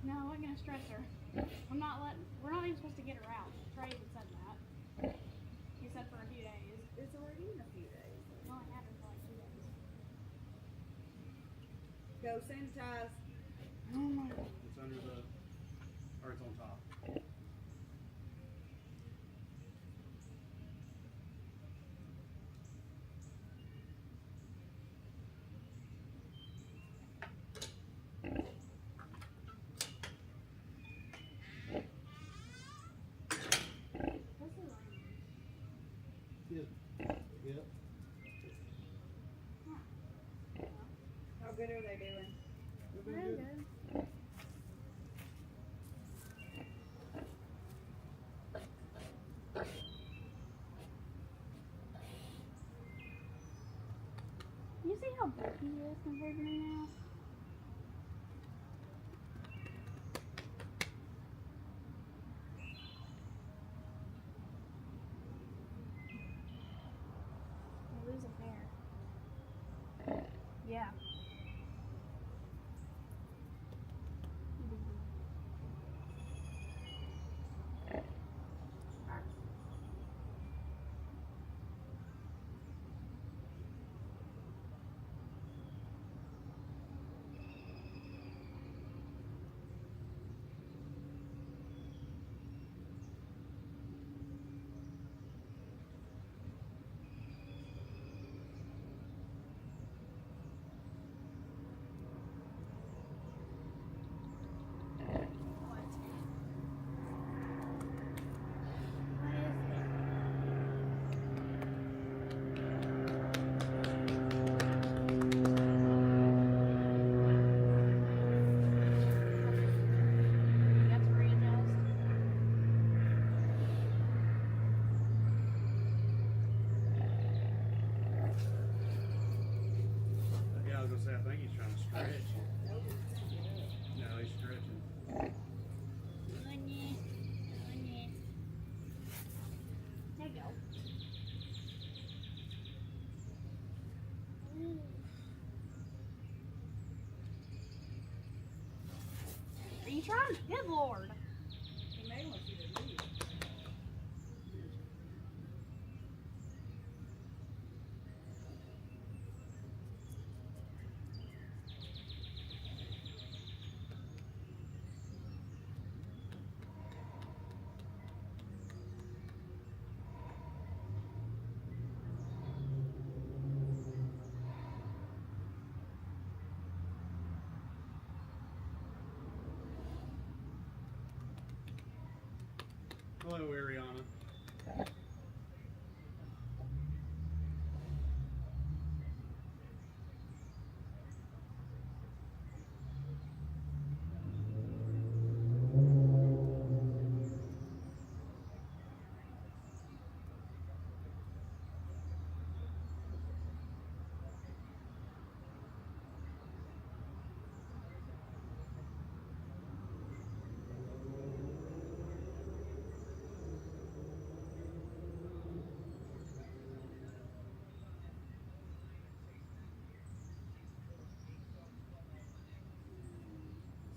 No, I wasn't gonna stress her. We're not even supposed to get her out. Trey even said that. He said for a few days. It's already in a few days. Well, I had her for like 2 days. Go sanitize. Oh my God. It's under the, or it's on top. What's the line? Yep. Yep. How good are they doing? They're Very doing good. You see how big he is compared to me now? I lose a hair. Yeah. Yeah, I was gonna say, I think he's trying to stretch. No, he's stretching. There you go. Are you trying? Good Lord. He may want you to leave. Hello, Ariana. Let's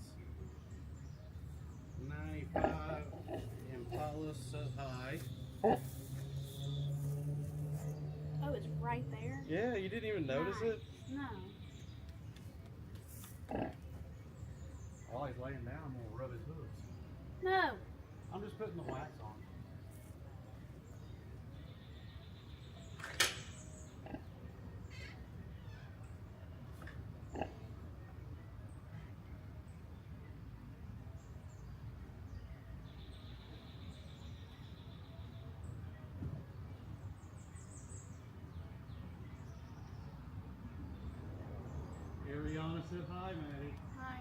see. 95 Impala says hi. Oh, it's right there? Yeah, you didn't even notice it? No. While he's laying down, I'm gonna rub his hooves. No. I'm just putting the wax on. Ariana said hi, Maddie. Hi.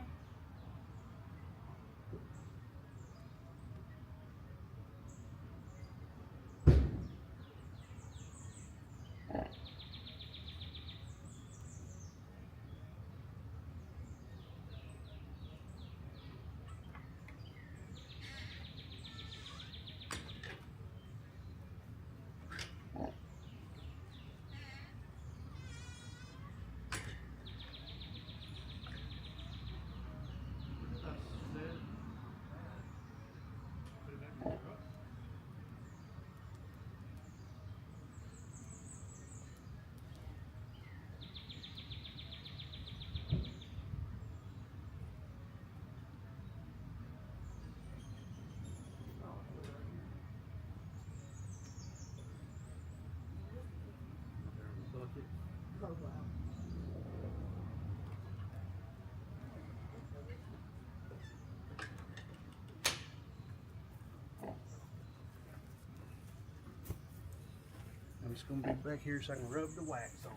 just gonna be back here so I can rub the wax on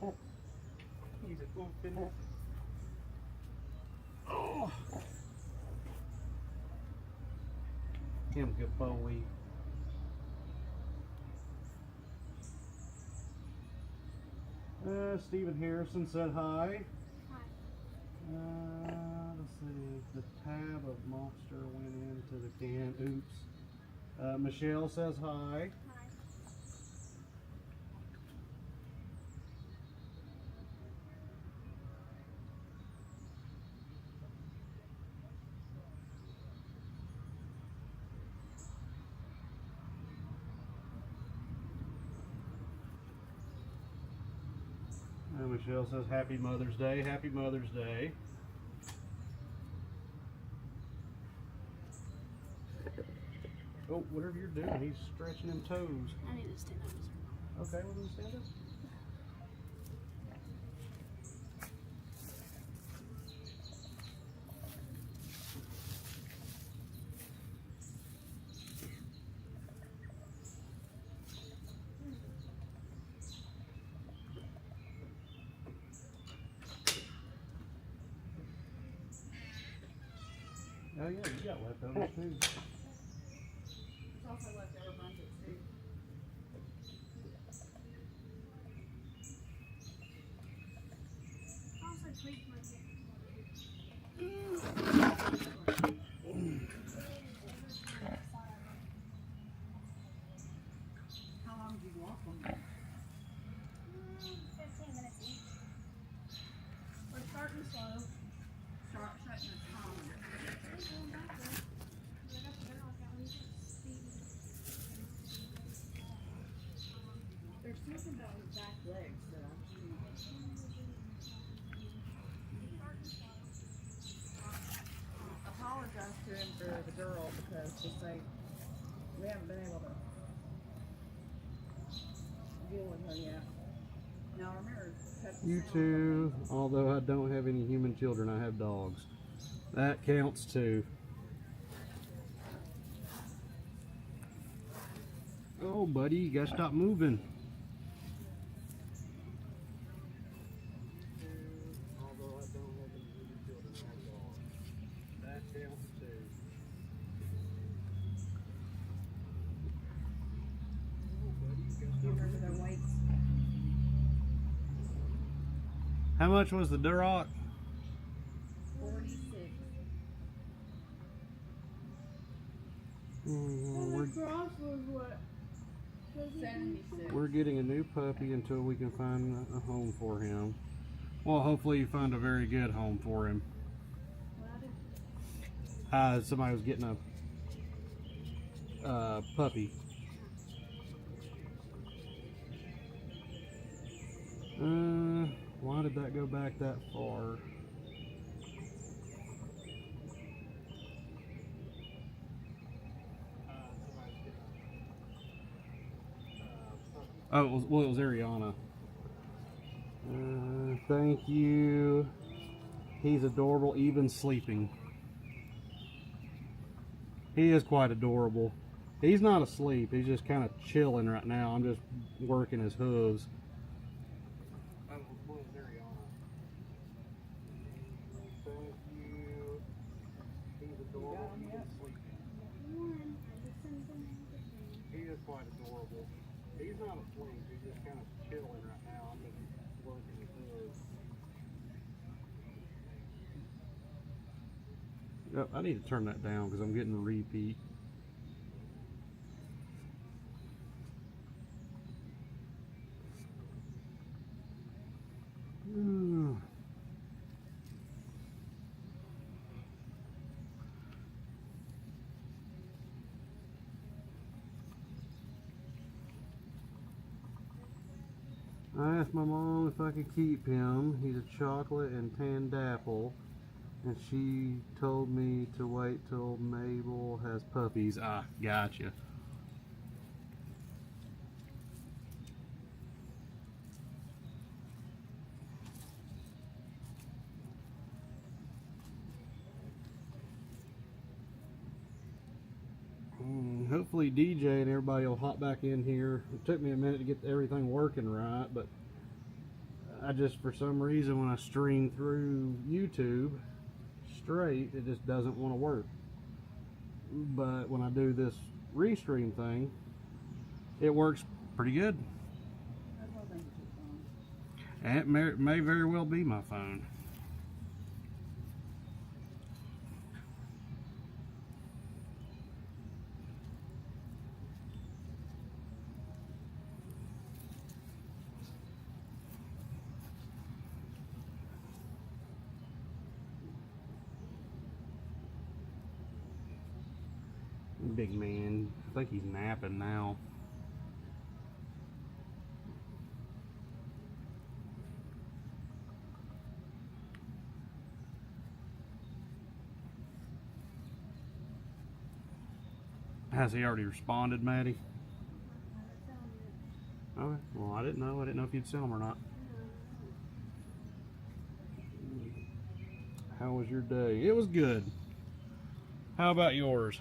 him. He's a open. Oh. Him good boy. Stephen Harrison said hi. Hi. Let's see. The tab of Monster went into the can. Oops. Michelle says hi. Hi. Michelle says Happy Mother's Day. Happy Mother's Day. Oh, whatever you're doing, he's stretching them toes. I need to stand up. Okay, we're gonna stand up. Oh yeah, you got leftovers too. There's also leftover blankets too. Also, tweet my How long did you walk them? 15 minutes each. We're starting slow. Start shutting the time. There's something about his back legs that I apologize to him for the girl because just say we haven't been able to deal with her yet. Now remember, cut the You sound too. Although I don't have any human children, I have dogs. That counts too. Oh, buddy, you gotta stop moving. Although I don't have any human children, I have dogs. That counts too. Oh, buddy, you gotta Do you remember their weights? How much was the Duroc? 46. Cross was what? 76. We're getting a new puppy until we can find a home for him. Well, hopefully you find a very good home for him. Somebody was getting a puppy. Why did that go back that far? Oh, it was Ariana. Thank you. He's adorable, even sleeping. He is quite adorable. He's not asleep. He's just kind of chilling right now. I'm just working his hooves. Oh, it was Ariana. Thank you. He's adorable, even sleeping. He is quite adorable. He's not asleep. He's just kind of chilling right now. I'm just working his hooves. Yep, I need to turn that down because I'm getting a repeat. I asked my mom if I could keep him. He's a chocolate and tan dapple. And she told me to wait till Mabel has puppies. Ah, gotcha. hopefully DJ and everybody will hop back in here. It took me a minute to get everything working right, but I just, for some reason, when I stream through YouTube straight, it just doesn't want to work. But when I do this restream thing, it works pretty good. And it may very well be my phone. Big man, I think he's napping now. Has he already responded, Maddie? Okay, well, I didn't know. I didn't know if you'd sell them or not. How was your day? It was good. How about yours?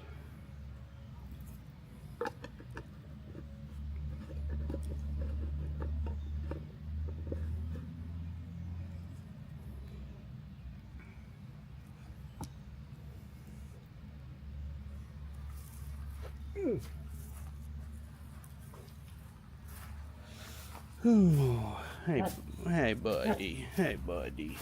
Ooh, hey, buddy. Hey, buddy.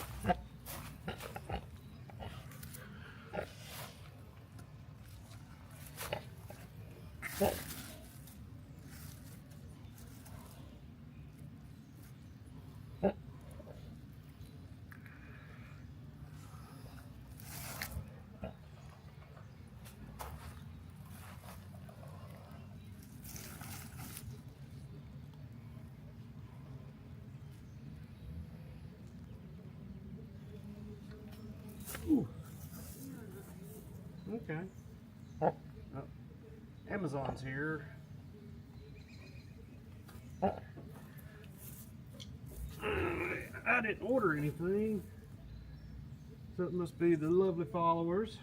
Ooh. Okay. Oh, Amazon's here. I didn't order anything, so it must be the lovely followers.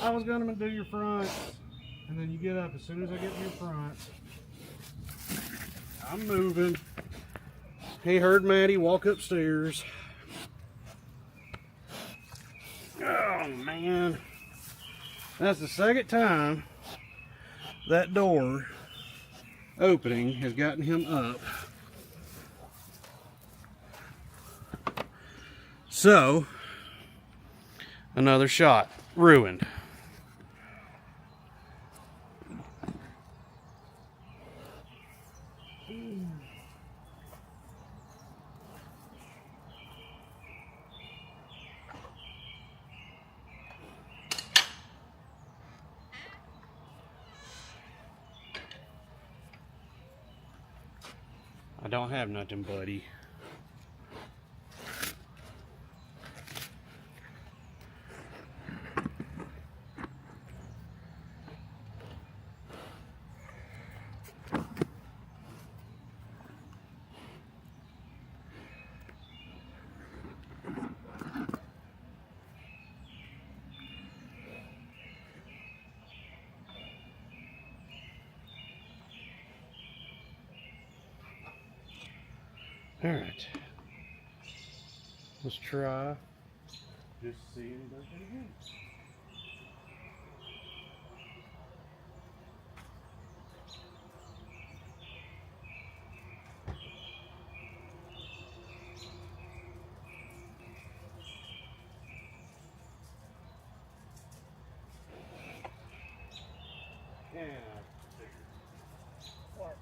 I was gonna do your fronts, and then you get up as soon as I get to your fronts. I'm moving. He heard Maddie walk upstairs. Oh man, that's the second time that door opening has gotten him up. So, another shot ruined. I don't have nothing, buddy. All right, let's try just seeing Duncan again. Yeah. What?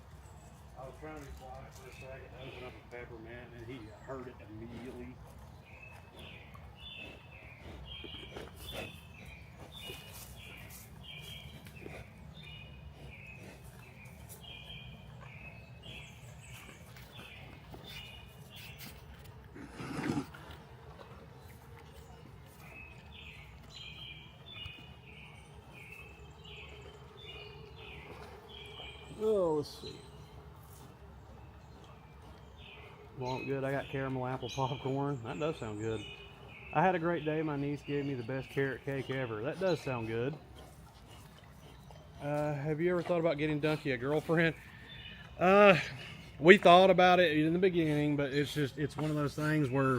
I was trying to be quiet for a second, open up a peppermint, and he heard it immediately. Oh, let's see. Want good? I got caramel apple popcorn. That does sound good. I had a great day. My niece gave me the best carrot cake ever. That does sound good. Have you ever thought about getting Dunky a girlfriend? We thought about it in the beginning, but it's one of those things where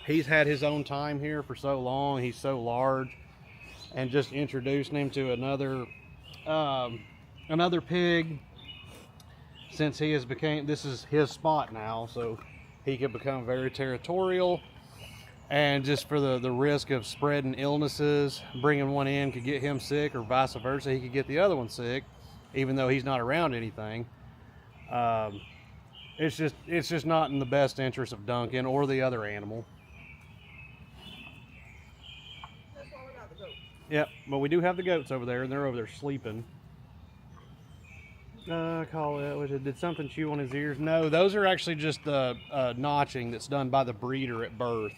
he's had his own time here for so long. He's so large, and just introducing him to another pig, since he has became, this is his spot now, so he could become very territorial, and just for the risk of spreading illnesses, bringing one in could get him sick, or vice versa, he could get the other one sick, even though he's not around anything. It's just not in the best interest of Duncan or the other animal. That's why we got the goat. Yep, but we do have the goats over there, and they're over there sleeping. Call it. Did something chew on his ears? No, those are actually just the notching that's done by the breeder at birth.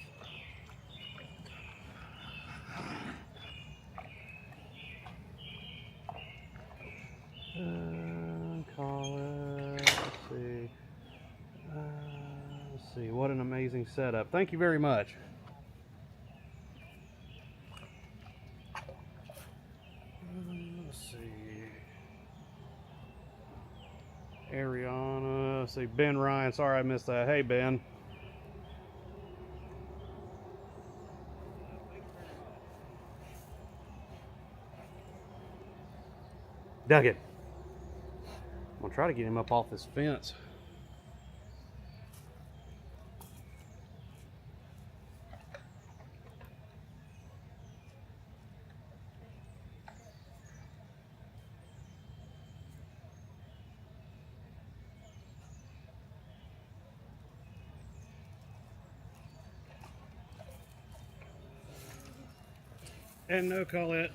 Call it. Let's see. What an amazing setup. Thank you very much. Let's see. Ariana. Let's see. Ben Ryan. Sorry I missed that. Hey, Ben. Duncan. I'm going to try to get him up off this fence. And no, Colette,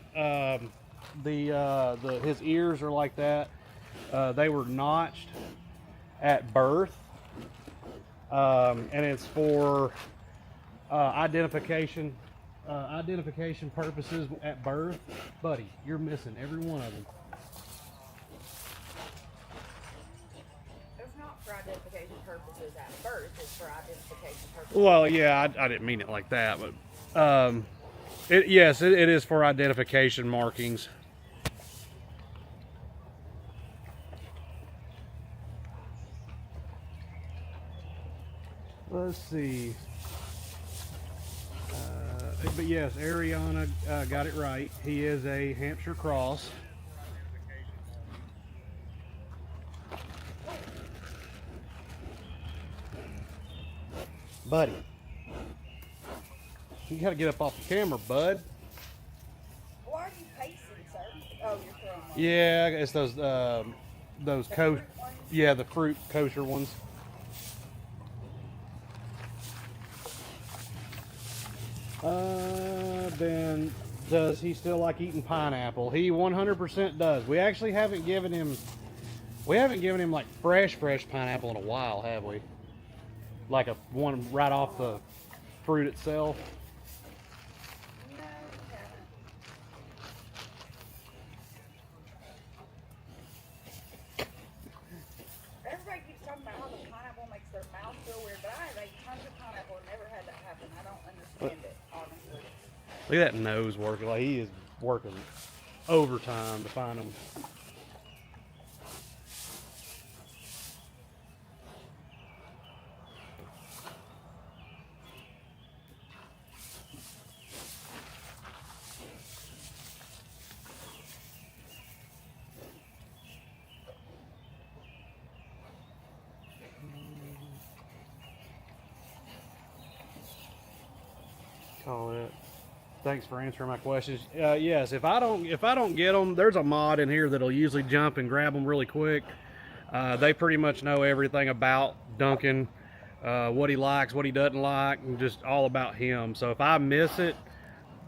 his ears are like that. They were notched at birth, and it's for identification purposes at birth. Buddy, you're missing every one of them. It's not for identification purposes at birth, it's for identification purposes. Well, yeah, I didn't mean it like that, but yes, it is for identification markings. Let's see. But yes, Ariana got it right. He is a Hampshire cross. Buddy, you gotta get up off the camera, bud. Why are you pacing, sir? Oh, you're throwing one. Yeah, it's those the fruit kosher ones. Ben, does he still like eating pineapple? He 100% does. We actually haven't given him like fresh pineapple in a while, have we? Like a one right off the fruit itself. No, you haven't. Everybody keeps talking about how the pineapple makes their mouth feel weird, but I have ate tons of pineapple and never had that happen. I don't understand it, honestly. Look at that nose working. Like he is working overtime to find them. Call it. Thanks for answering my questions. Yes, if I don't get them, there's a mod in here that'll usually jump and grab them really quick. They pretty much know everything about Duncan, what he likes, what he doesn't like, and just all about him. So if I miss it,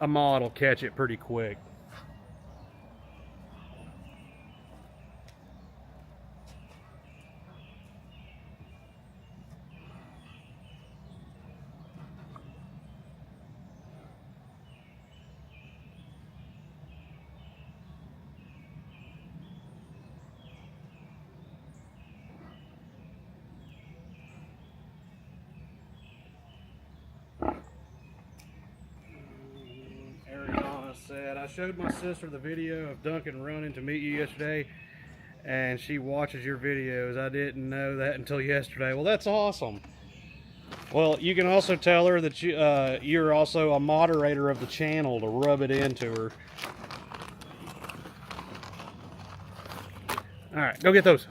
a mod will catch it pretty quick. said, I showed my sister the video of Duncan running to meet you yesterday, and she watches your videos. I didn't know that until yesterday. Well, that's awesome. Well, you can also tell her that you're also a moderator of the channel to rub it into her. All right, go get those.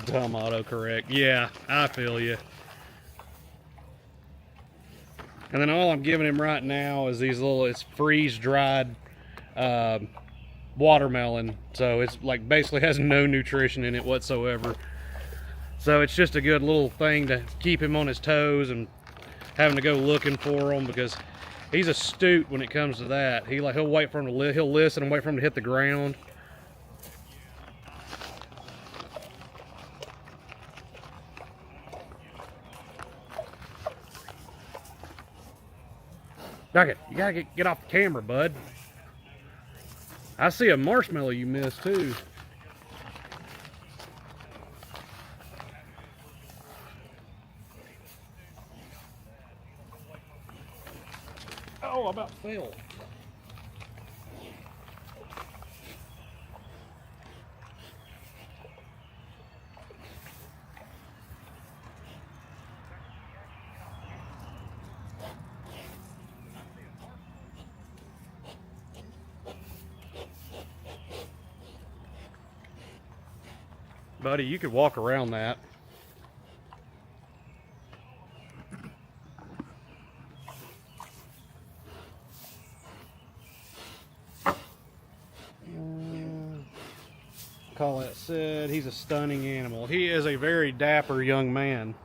Dumb autocorrect. Yeah, I feel you. And then all I'm giving him right now is these little, it's freeze-dried watermelon. So it's like basically has no nutrition in it whatsoever. So it's just a good little thing to keep him on his toes and having to go looking for them, because he's astute when it comes to that. He'll wait for him to he'll listen and wait for him to hit the ground. Duncan, you gotta get off the camera, bud. I see a marshmallow you missed too. Oh, I about fell. Buddy, you could walk around that. Call that said, he's a stunning animal. He is a very dapper young man.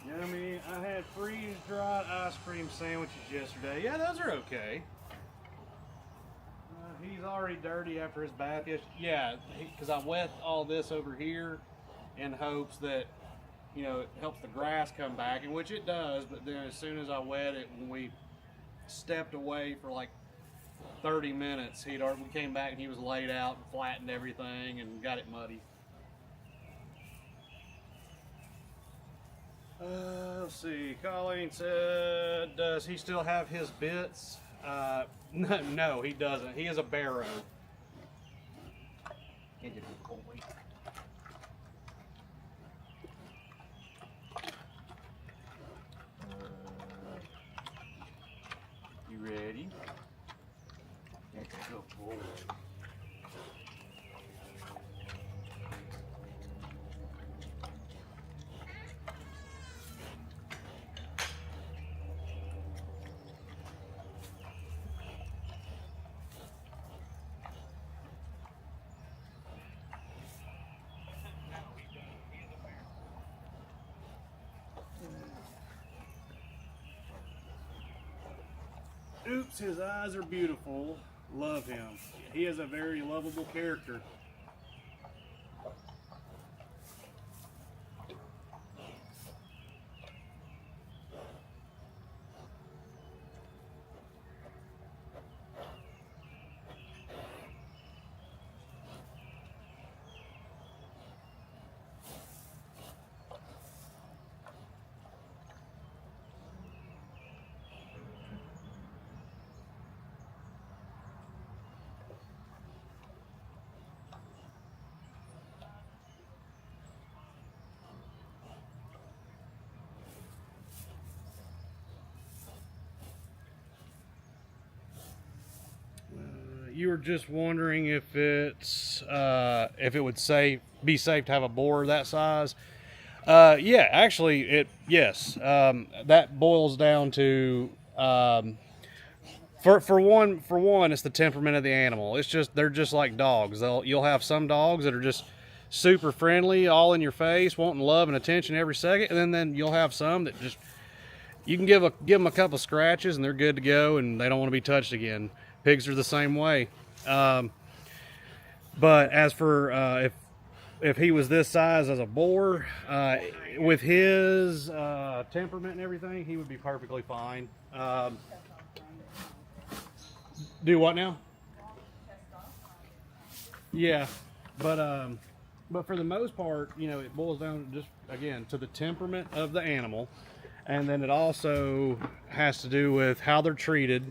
Yummy. I had freeze-dried ice cream sandwiches yesterday. Yeah, those are okay. He's already dirty after his bath. Yeah, because I wet all this over here in hopes that, you know, it helps the grass come back, and which it does. But then as soon as I wet it, when we stepped away for like 30 minutes, we came back and he was laid out and flattened everything and got it muddy. Let's see. Colleen said, does he still have his bits? No, he doesn't. He is a barrow. You ready? That's a good boy. Oops, his eyes are beautiful. Love him. He is a very lovable character. You were just wondering if it's if it would be safe to have a boar that size. Yeah, actually, yes. That boils down to for one, it's the temperament of the animal. They're just like dogs. You'll have some dogs that are just super friendly, all in your face, wanting love and attention every second, and then you'll have some that just you can give them a couple scratches and they're good to go and they don't want to be touched again. Pigs are the same way. But as for if he was this size as a boar, with his temperament and everything, he would be perfectly fine. Do what now? Yeah, but for the most part, you know, it boils down just again to the temperament of the animal, and then it also has to do with how they're treated.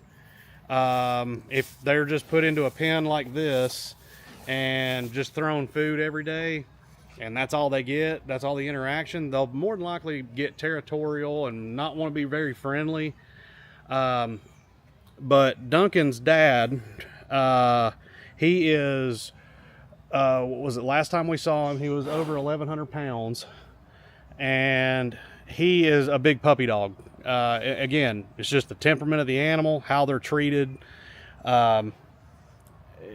If they're just put into a pen like this and just thrown food every day, and that's all they get, that's all the interaction, they'll more than likely get territorial and not want to be very friendly. But Duncan's dad, he is, what was it, last time we saw him, he was over 1,100 pounds, and he is a big puppy dog. Again, it's just the temperament of the animal, how they're treated.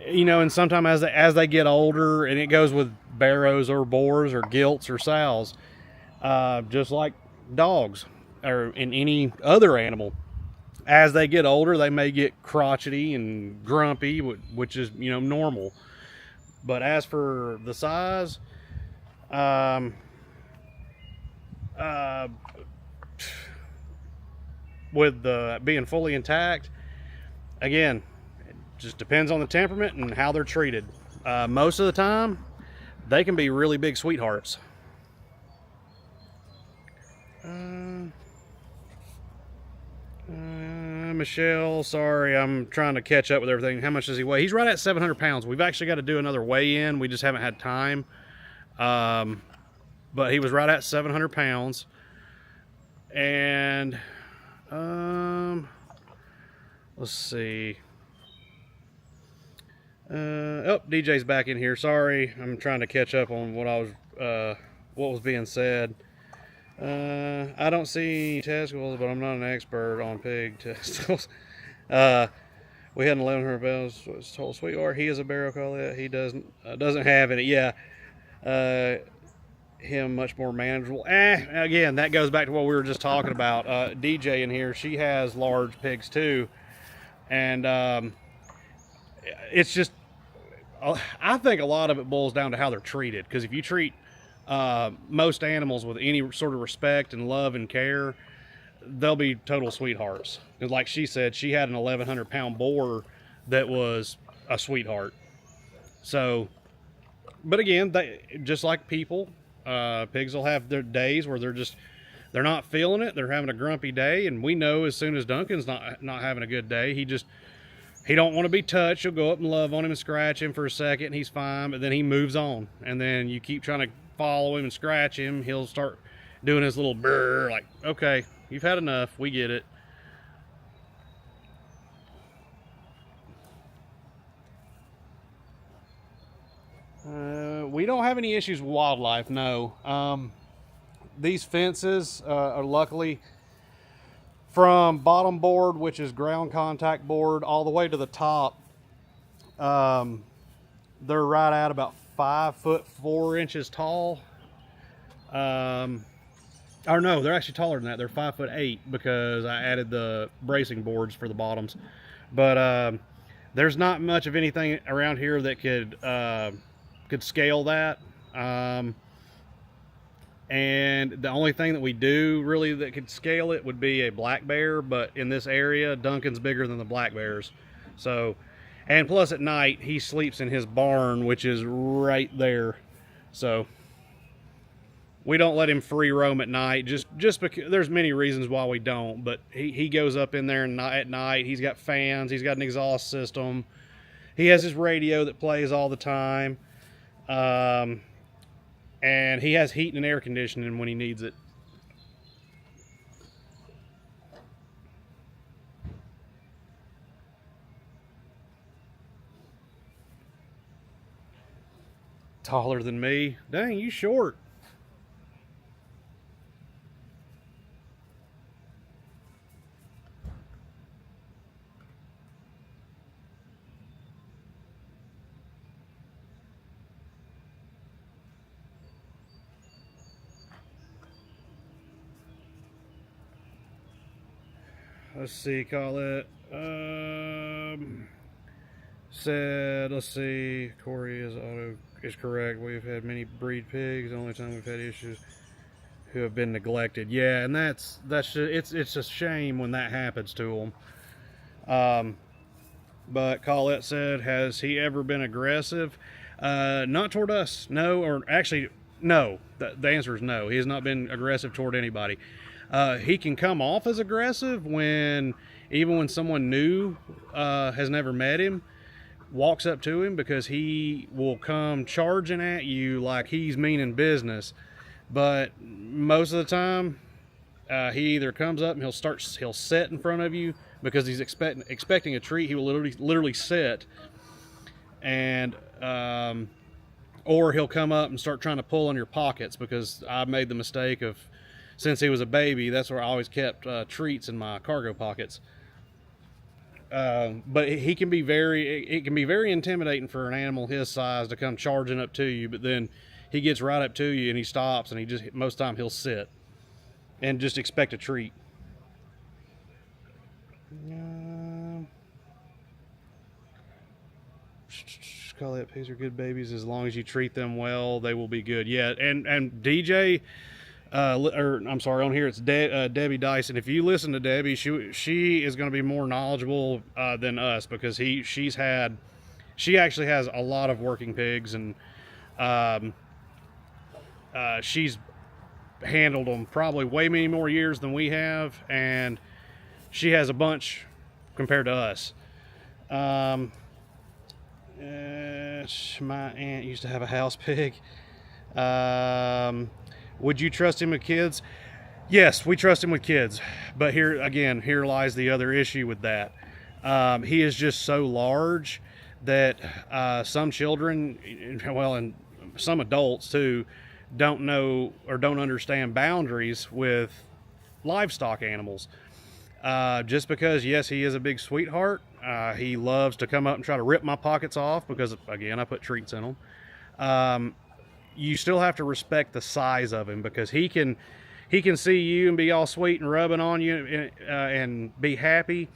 You know, and sometimes as they get older, and it goes with barrows or boars or gilts or sows, just like dogs or in any other animal, as they get older, they may get crotchety and grumpy, which is, you know, normal. But as for the size, with the being fully intact, again, it just depends on the temperament and how they're treated. Most of the time, they can be really big sweethearts. Michelle, sorry, I'm trying to catch up with everything. How much does he weigh? He's right at 700 pounds. We've actually got to do another weigh-in. We just haven't had time. But he was right at 700 pounds. And, let's see. Oh, DJ's back in here. Sorry, I'm trying to catch up on what what was being said. I don't see testicles, but I'm not an expert on pig testicles. We had an 1,100 pounds. It's told sweetheart. He is a barrow collie. He doesn't have any. Yeah. Him much more manageable. Again, that goes back to what we were just talking about. DJ in here, she has large pigs too, and it's just, I think a lot of it boils down to how they're treated. Because if you treat most animals with any sort of respect and love and care, they'll be total sweethearts. Because like she said, she had an 1,100 pound boar that was a sweetheart. So, but again, they just like people, pigs will have their days where they're not feeling it. They're having a grumpy day, and we know as soon as Duncan's not having a good day, he don't want to be touched. You'll go up and love on him and scratch him for a second, and he's fine, but then he moves on. And then you keep trying to follow him and scratch him, he'll start doing his little brrr, like, okay, you've had enough, we get it. We don't have any issues with wildlife, no. These fences are luckily from bottom board, which is ground contact board, all the way to the top. They're right at about 5 foot 4 inches tall. Or no, they're actually taller than that. They're 5 foot 8 because I added the bracing boards for the bottoms. But there's not much of anything around here that could scale that. And the only thing that we do really that could scale it would be a black bear, but in this area, Duncan's bigger than the black bears. So, and plus at night, he sleeps in his barn, which is right there. So, we don't let him free roam at night, just because there's many reasons why we don't, but he goes up in there at night. He's got fans, he's got an exhaust system. He has his radio that plays all the time. And he has heat and air conditioning when he needs it. Taller than me. Dang, you short. Let's see, call it Said, let's see, Corey is correct. We've had many breed pigs. The only time we've had issues who have been neglected. Yeah, and that's just, it's a shame when that happens to them. But Colette said, has he ever been aggressive? Not toward us. No, or actually, no. The answer is no. He has not been aggressive toward anybody. He can come off as aggressive even when someone new has never met him, walks up to him, because he will come charging at you like he's meaning business. But most of the time, he either comes up and he'll sit in front of you because he's expecting a treat. He will literally sit, and or he'll come up and start trying to pull on your pockets, because I made the mistake of, since he was a baby, that's where I always kept treats in my cargo pockets. But it can be very intimidating for an animal his size to come charging up to you. But then he gets right up to you and he stops, and most of the time he'll sit and just expect a treat. Colette pigs are good babies. As long as you treat them well, they will be good. Yeah, and DJ, or I'm sorry, on here it's Debbie Dyson. If you listen to Debbie, she is going to be more knowledgeable than us, because she actually has a lot of working pigs, and she's handled them probably way many more years than we have, and she has a bunch compared to us. My aunt used to have a house pig. Would you trust him with kids? Yes, we trust him with kids, but here lies the other issue with that. He is just so large that some children, well, and some adults too, don't know or don't understand boundaries with livestock animals. Just because, yes, he is a big sweetheart, he loves to come up and try to rip my pockets off, because again, I put treats in them. You still have to respect the size of him, because he can see you and be all sweet and rubbing on you and be happy.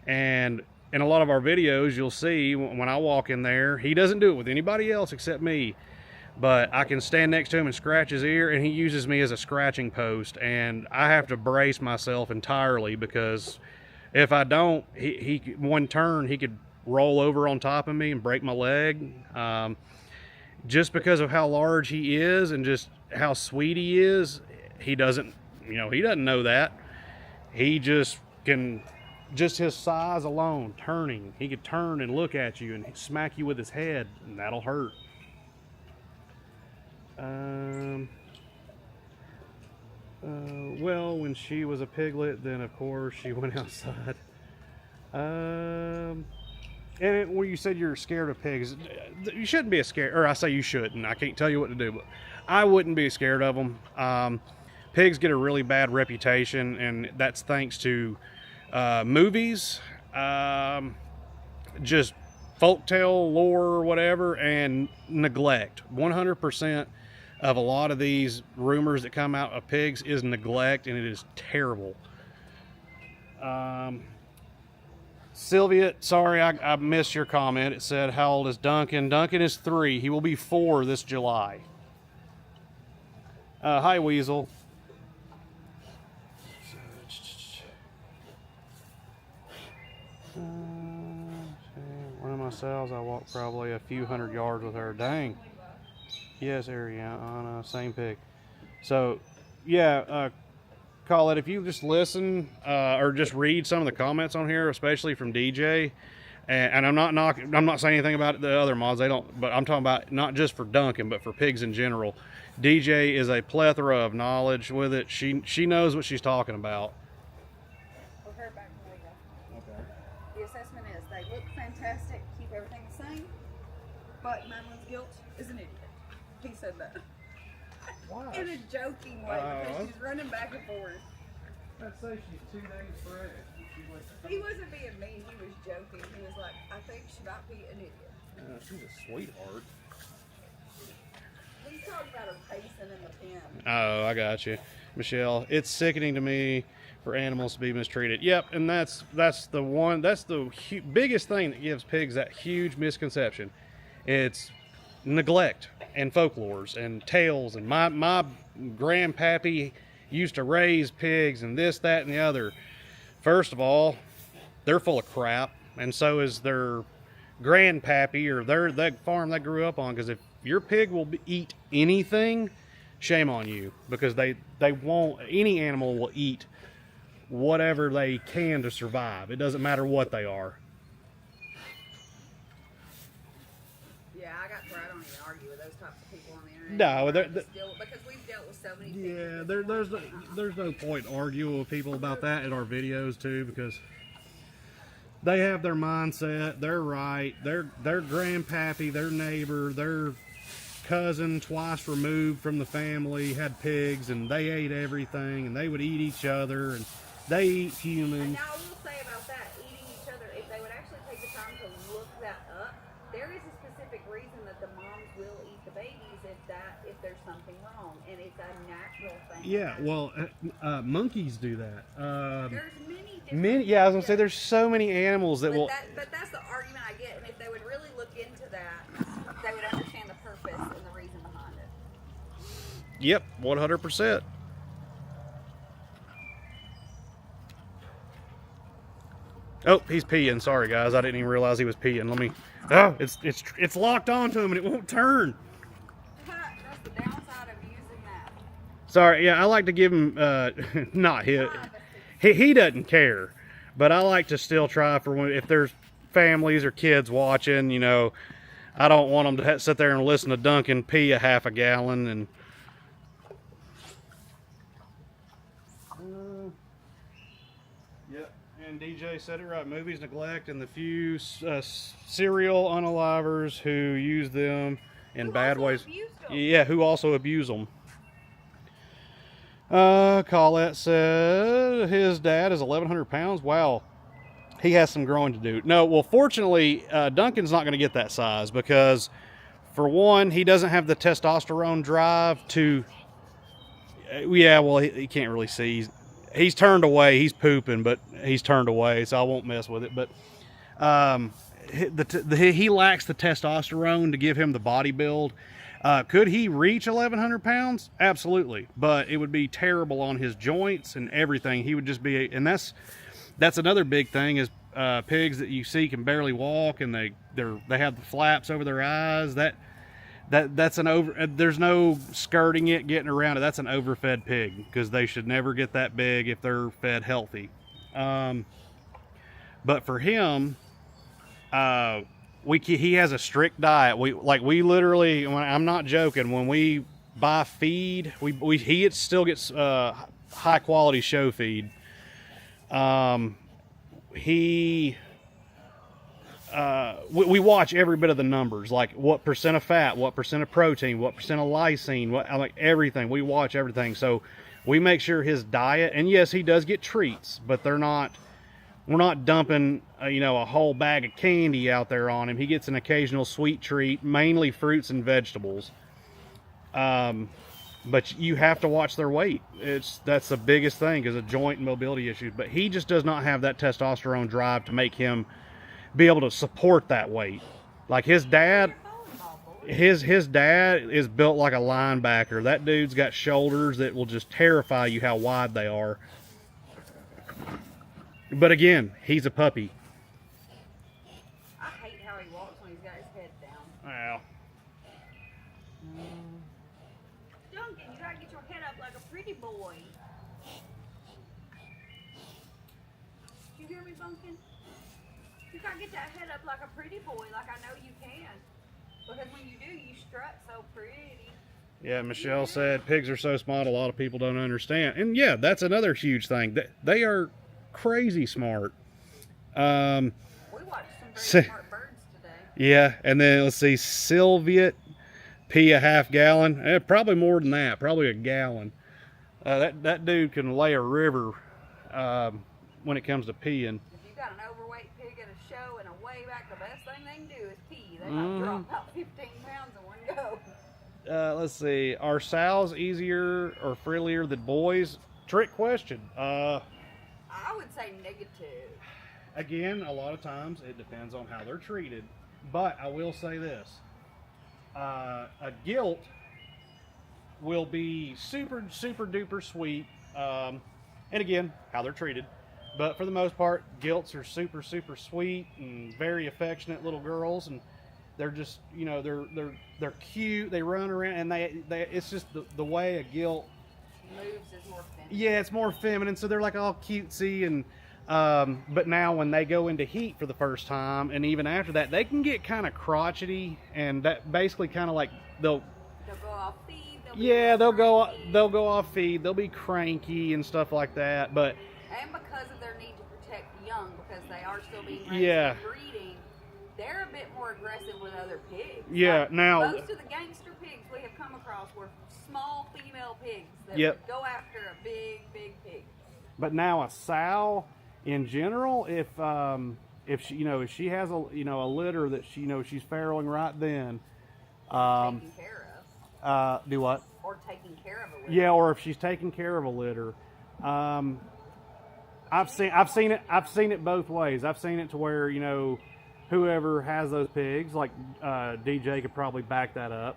And in a lot of our videos, you'll see when I walk in there, he doesn't do it with anybody else except me, but I can stand next to him and scratch his ear, and he uses me as a scratching post, and I have to brace myself entirely, because if I don't, one turn he could roll over on top of me and break my leg. Just because of how large he is and just how sweet he is, he doesn't know that. He just can, just his size alone, turning, he could turn and look at you and smack you with his head, and that'll hurt. Well, when she was a piglet, then of course she went outside. And when you said you're scared of pigs, you shouldn't be scared, or I say you shouldn't. I can't tell you what to do, but I wouldn't be scared of them. Pigs get a really bad reputation, and that's thanks to movies, just folktale lore or whatever, and neglect. 100% of a lot of these rumors that come out of pigs is neglect, and it is terrible. Sylvia, sorry, I missed your comment. It said, how old is Duncan? Duncan is 3. He will be 4 this July. Hi, Weasel. One of my sows, I walked probably a few hundred yards with her. Dang. Yes, Ariana, same pig. So, yeah, Colette, if you just listen or just read some of the comments on here, especially from DJ, and I'm not saying anything about the other mods, they don't, but I'm talking about not just for Duncan, but for pigs in general. DJ is a plethora of knowledge with it. She knows what she's talking about. We'll hear back from Lego. Okay. The assessment is they look fantastic, keep everything the same, but Madeline's guilt is an idiot. He said that. Wow. In a joking way, because she's running back and forth. I'd say she's 2 days pregnant. He wasn't being mean, he was joking. He was like, I think she might be an idiot. She's a sweetheart. He's talking about her pacing in the pen. Oh, I got you. Michelle, it's sickening to me for animals to be mistreated. Yep, and that's the biggest thing that gives pigs that huge misconception. It's neglect and folklores and tales, and my grandpappy used to raise pigs and this, that, and the other. First of all, they're full of crap, and so is their grandpappy or that farm they grew up on, because if your pig will eat anything, shame on you, because they won't. Any animal will eat whatever they can to survive. It doesn't matter what they are. Yeah, I got where I don't even argue with those types of people on the internet. No, because we've dealt with so many yeah, there's no point arguing with people about that in our videos too, because they have their mindset. They're right. Their grandpappy, their neighbor, their cousin twice removed from the family had pigs, and they ate everything, and they would eat each other, and they eat humans. And now I will say about that, eating each other, if they would actually take the time to look that up, there is a specific reason that the moms will eat the babies if there's something wrong, and it's a natural thing. Yeah, well, monkeys do that. There's many. Yeah, I was gonna say there's so many animals that will. But that's the argument I get, and if they would really look into that, they would understand the purpose and the reason behind it. Yep, 100%. Oh, he's peeing. Sorry, guys. I didn't even realize he was peeing. Let me. Oh, it's locked onto him and it won't turn. That's the downside of using that. Sorry. Yeah, I like to give him. Not him. He doesn't care, but I like to still try for when if there's families or kids watching. You know, I don't want them to sit there and listen to Duncan pee a half a gallon and. Yep, and DJ said it right. Movies neglect and the few serial unalivers who use them in bad ways. Yeah, who also abuse them. Colette said his dad is 1,100 pounds. Wow, he has some growing to do. No, well, fortunately, Duncan's not going to get that size because, for one, he doesn't have the testosterone drive to. Yeah, well, he can't really see. He's turned away. He's pooping, but he's turned away, so I won't mess with it. But he lacks the testosterone to give him the body build. Could he reach 1,100 pounds? Absolutely, but it would be terrible on his joints and everything. He would just be, and that's another big thing is pigs that you see can barely walk, and they have the flaps over their eyes. That's an over. There's no skirting it, getting around it. That's an overfed pig because they should never get that big if they're fed healthy. But for him, he has a strict diet. We literally, I'm not joking. When we buy feed, he still gets high quality show feed. We watch every bit of the numbers, like what percent of fat, what percent of protein, what percent of lysine, like everything. We watch everything, so we make sure his diet. And yes, he does get treats, but we're not dumping a whole bag of candy out there on him. He gets an occasional sweet treat, mainly fruits and vegetables. But you have to watch their weight. That's the biggest thing, is a joint and mobility issue. But he just does not have that testosterone drive to make him be able to support that weight. Like his dad is built like a linebacker. That dude's got shoulders that will just terrify you how wide they are. But again, he's a puppy. I hate how he walks when he's got his head down. Wow. Duncan, you gotta get your head up like a pretty boy. You hear me, Duncan? You gotta get that head up like a pretty boy, like I know you can. Because when you do, you strut so pretty. Yeah, Michelle said pigs are so smart, a lot of people don't understand. And yeah, that's another huge thing. They are crazy smart. We watched some very smart birds today. Yeah, and then let's see, Sylviet pee a half gallon. Probably more than that, probably a gallon. That dude can lay a river when it comes to peeing. If you've got an overweight pig at a show and a weigh back, the best thing they can do is pee. They might drop about 15 pounds in one go. Let's see, are sows easier or frillier than boys? Trick question. I would say negative. Again, a lot of times it depends on how they're treated. But I will say this. A gilt will be super, super duper sweet. And again, how they're treated. But for the most part, gilts are super, super sweet and very affectionate little girls. And they're just, you know, they're cute. They run around, and they it's just the way a gilt moves is more feminine. Yeah, it's more feminine. So they're like all cutesy and. But now when they go into heat for the first time, and even after that, they can get kind of crotchety, and that basically kind of like they'll go off feed. They'll go off feed. They'll be cranky and stuff like that. But and because of their need to protect the young, because they are still being raised and breeding, they're a bit more aggressive with other pigs. Yeah, like, now most of the gangster pigs we have come across were small female pigs that would go after a big pig. But now a sow. In general, if she has a a litter that she's farrowing right then, taking care of. Do what? Or taking care of a litter. Yeah, or if she's taking care of a litter, I've seen it both ways. I've seen it to where whoever has those pigs, like DJ could probably back that up.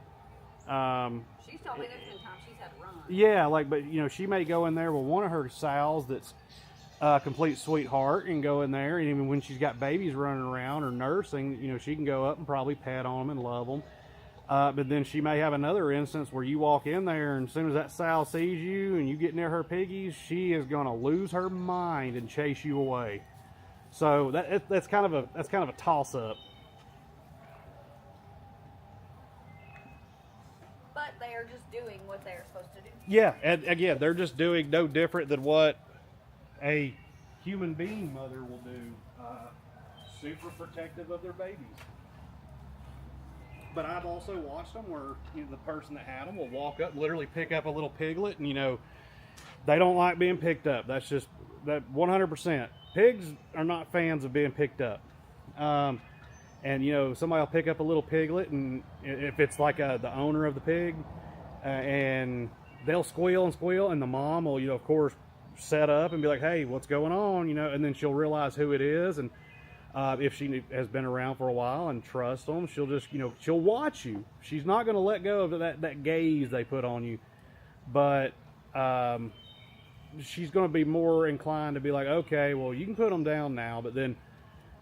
She's told me there's been times she's had runs. Yeah, but she may go in there with one of her sows that's complete sweetheart and go in there, and even when she's got babies running around or nursing, she can go up and probably pet on them and love them. But then she may have another instance where you walk in there, and as soon as that sow sees you and you get near her piggies, she is going to lose her mind and chase you away. So that's kind of a toss up. But they are just doing what they are supposed to do. Yeah, and again, they're just doing no different than what a human being mother will do. Super protective of their babies. But I've also watched them where the person that had them will walk up, literally pick up a little piglet, and they don't like being picked up. That's just that 100%. Pigs are not fans of being picked up. And somebody will pick up a little piglet, and if it's like the owner of the pig, and they'll squeal and squeal, and the mom will of course set up and be like, hey, what's going on, and then she'll realize who it is, and if she has been around for a while and trusts them, she'll just she'll watch you. She's not going to let go of that gaze they put on you, but she's going to be more inclined to be like, okay, well, you can put them down now, but then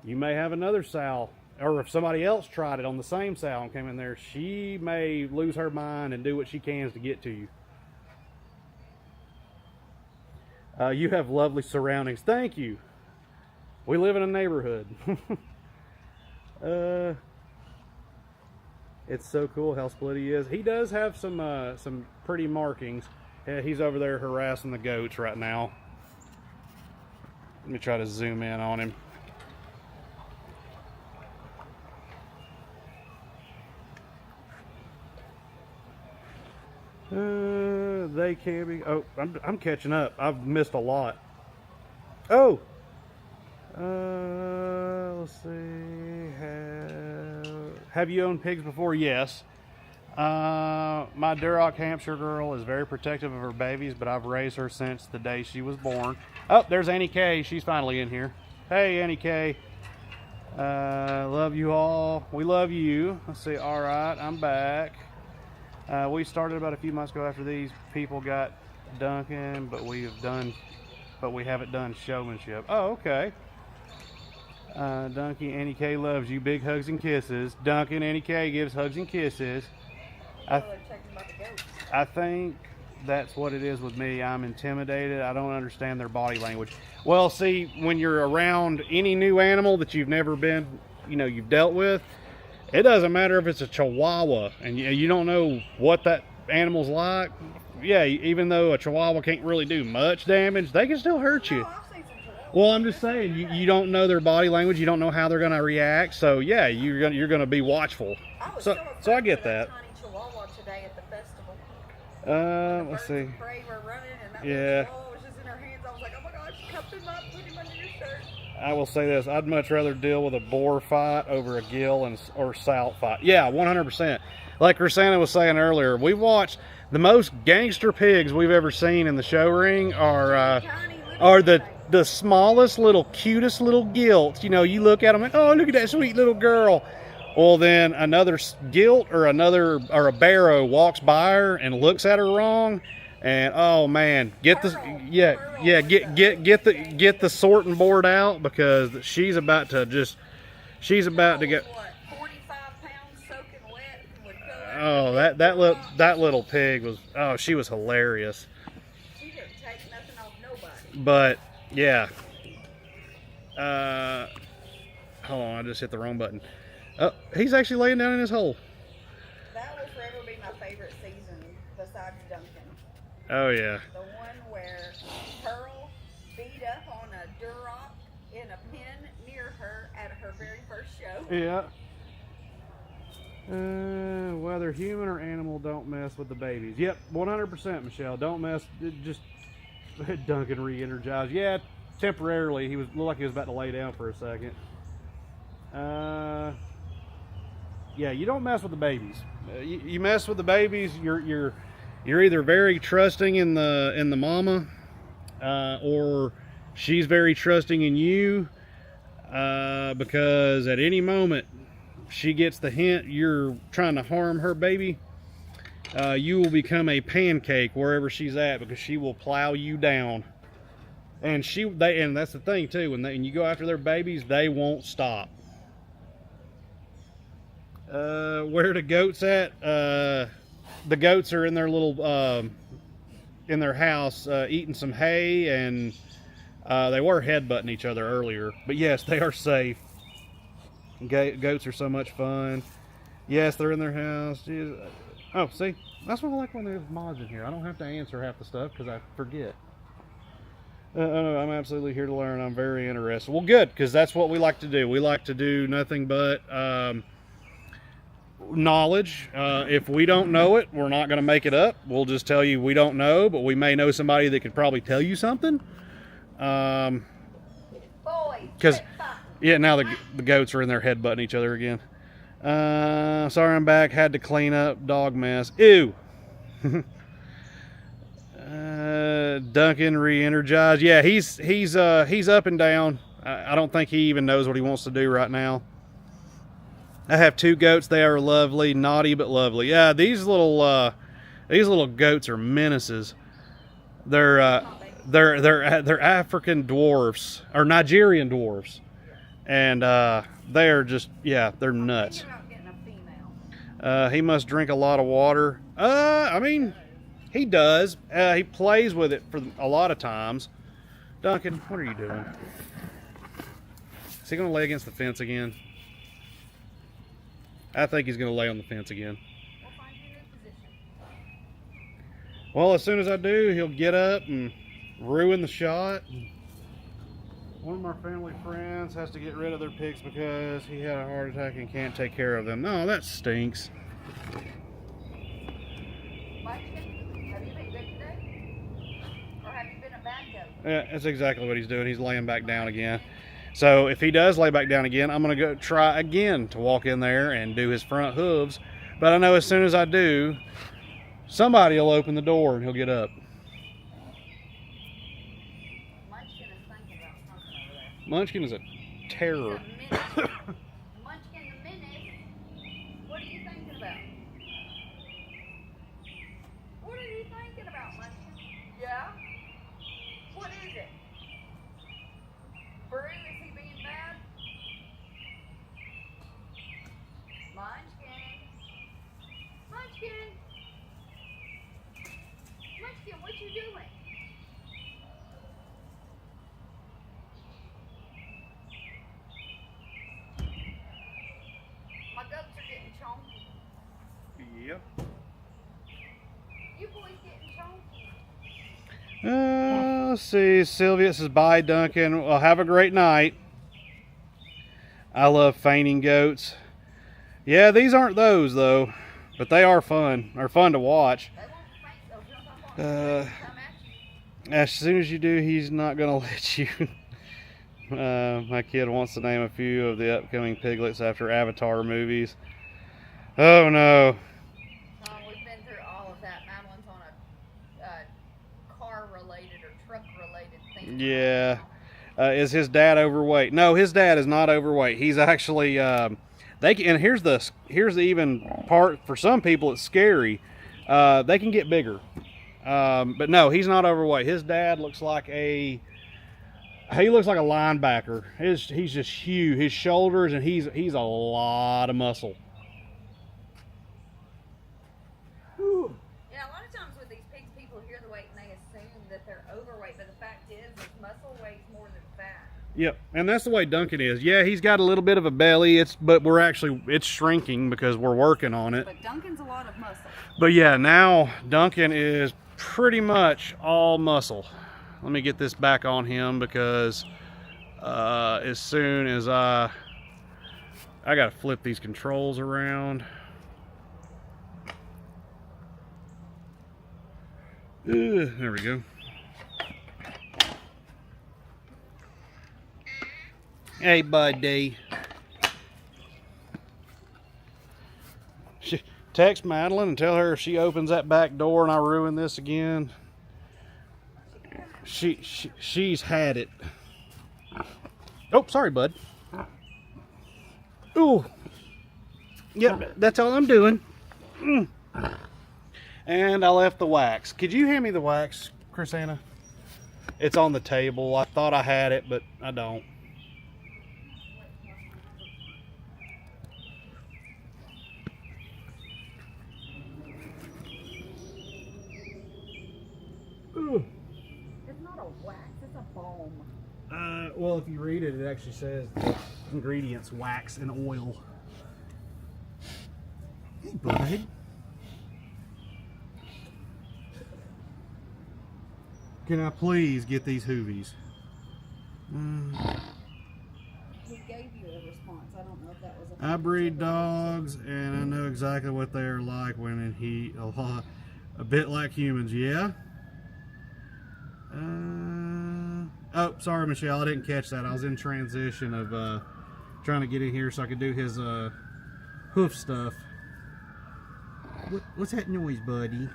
you may have another sow, or if somebody else tried it on the same sow and came in there, she may lose her mind and do what she can to get to you. You have lovely surroundings. Thank you. We live in a neighborhood. It's so cool how split he is. He does have some pretty markings. Yeah, he's over there harassing the goats right now. Let me try to zoom in on him. They can be. Oh, I'm catching up. I've missed a lot. Oh, let's see. Have you owned pigs before? Yes. My Duroc Hampshire girl is very protective of her babies, but I've raised her since the day she was born. Oh, there's Annie K. She's finally in here. Hey, Annie K. Love you all. We love you. Let's see. All right, I'm back. We started about a few months ago after these people got Duncan, but we haven't done showmanship. Oh, okay. Duncan, Annie K loves you. Big hugs and kisses. Duncan, Annie K gives hugs and kisses. I think that's what it is with me. I'm intimidated. I don't understand their body language. Well, see, when you're around any new animal that you've never been, you've dealt with, it doesn't matter if it's a Chihuahua and you don't know what that animal's like. Yeah, even though a Chihuahua can't really do much damage, they can still hurt you. Well, I'm just saying, you don't know their body language. You don't know how they're going to react. So, yeah, you're going to be watchful. So I get that. Today at the festival. Let's see. Were running and that yeah. was just in her hands. I was like, oh my gosh, cup him up, put him under your shirt. I will say this: I'd much rather deal with a boar fight over a gill or sow fight. Yeah, 100%. Like Rosanna was saying earlier, we've watched the most gangster pigs we've ever seen in the show ring are the the smallest, little, cutest little gilts. You know, you look at them and, oh, look at that sweet little girl. Well, then another gilt or a barrow walks by her and looks at her wrong, and oh man, get the sorting board out, because she's about to get. 45 pounds soaking wet would fill Oh, that little pig was. Oh, she was hilarious. She didn't take nothing off nobody. But yeah. Hold on, I just hit the wrong button. Oh, he's actually laying down in his hole. That will forever be my favorite season besides Duncan. Oh yeah. The one where Pearl beat up on a Duroc in a pen near her at her very first show. Yeah. Whether human or animal, don't mess with the babies. Yep, 100%, Michelle. Don't mess. Just Duncan re-energized. Yeah, temporarily. He looked like he was about to lay down for a second. Yeah, you don't mess with the babies. You mess with the babies, you're either very trusting in the mama, or she's very trusting in you, because at any moment she gets the hint you're trying to harm her baby, you will become a pancake wherever she's at, because she will plow you down. And and that's the thing too, when you go after their babies, they won't stop. Where the goats at? The goats are in their little in their house, eating some hay, and they were headbutting each other earlier. But yes, they are safe. Goats are so much fun. Yes, they're in their house. Jeez. Oh, see, that's what I like when there's mods in here. I don't have to answer half the stuff because I forget. I'm absolutely here to learn. I'm very interested. Well, good, because that's what we like to do. We like to do nothing but knowledge. If we don't know it, we're not going to make it up. We'll just tell you we don't know, but we may know somebody that could probably tell you something. Because yeah, now the goats are in there headbutting each other again. Sorry, I'm back. Had to clean up dog mess. Ew. Duncan re-energized. Yeah, he's up and down. I don't think he even knows what he wants to do right now. I have two goats. They are lovely, naughty but lovely. Yeah, these little goats are menaces. They're African dwarfs or Nigerian dwarfs, and they're just, yeah, they're nuts. He must drink a lot of water. I mean, he does. He plays with it for a lot of times. Duncan, what are you doing? Is he going to lay against the fence again? I think he's going to lay on the fence again. We'll find you in position. Well, as soon as I do, he'll get up and ruin the shot. One of my family friends has to get rid of their pigs because he had a heart attack and can't take care of them. No, that stinks. Have you been good today? Or have you been a bad goat? Yeah, that's exactly what he's doing. He's laying back down again. So if he does lay back down again, I'm going to go try again to walk in there and do his front hooves. But I know as soon as I do, somebody will open the door and he'll get up. Munchkin is thinking about something over there. Munchkin is a terror. Munchkin the menace. What are you thinking about? What are you thinking about, Munchkin? Yeah? What is it? Brew, is he being bad? Munchkin. Munchkin. Munchkin, what you doing? My goats are getting chonky. Yep. You boys getting chonky. Let's see. Sylvia says, bye, Duncan. Well, have a great night. I love fainting goats. Yeah, these aren't those, though. But they are fun. They're fun to watch. They won't faint, they'll jump up on you and come at you. As soon as you do, he's not going to let you. My kid wants to name a few of the upcoming piglets after Avatar movies. Oh, no. We've been through all of that. Madeline's on a car-related or truck-related thing. Yeah. is his dad overweight? No, his dad is not overweight. He's actually and here's the even part for some people it's scary. They can get bigger, but no, he's not overweight. His dad looks like a linebacker. He's just huge. His shoulders, and he's a lot of muscle. Whew. Yeah, a lot of times with these pigs, people hear the weight and they assume that they're overweight, but the fact is muscle weighs more than fat. Yep, and that's the way Duncan is. Yeah, he's got a little bit of a belly. But it's shrinking because we're working on it. But Duncan's a lot of muscle. But yeah, now Duncan is pretty much all muscle. Let me get this back on him because as soon as I gotta flip these controls around. There we go. Hey, buddy. Text Madeline and tell her if she opens that back door and I ruin this again. She's had it. Oh, sorry, bud. Ooh. Yep, that's all I'm doing. And I left the wax. Could you hand me the wax, Chrisanna? It's on the table. I thought I had it, but I don't. Ooh. It's not a wax, it's a balm. Well, if you read it, it actually says the ingredients: wax and oil. Hey, bud. Can I please get these Hoovies? He gave you a response. I don't know if that was I breed dogs, and I know exactly what they're like when in heat. A bit like humans, yeah. Oh, sorry, Michelle, I didn't catch that. I was in transition of trying to get in here so I could do his hoof stuff. What's that noise, buddy?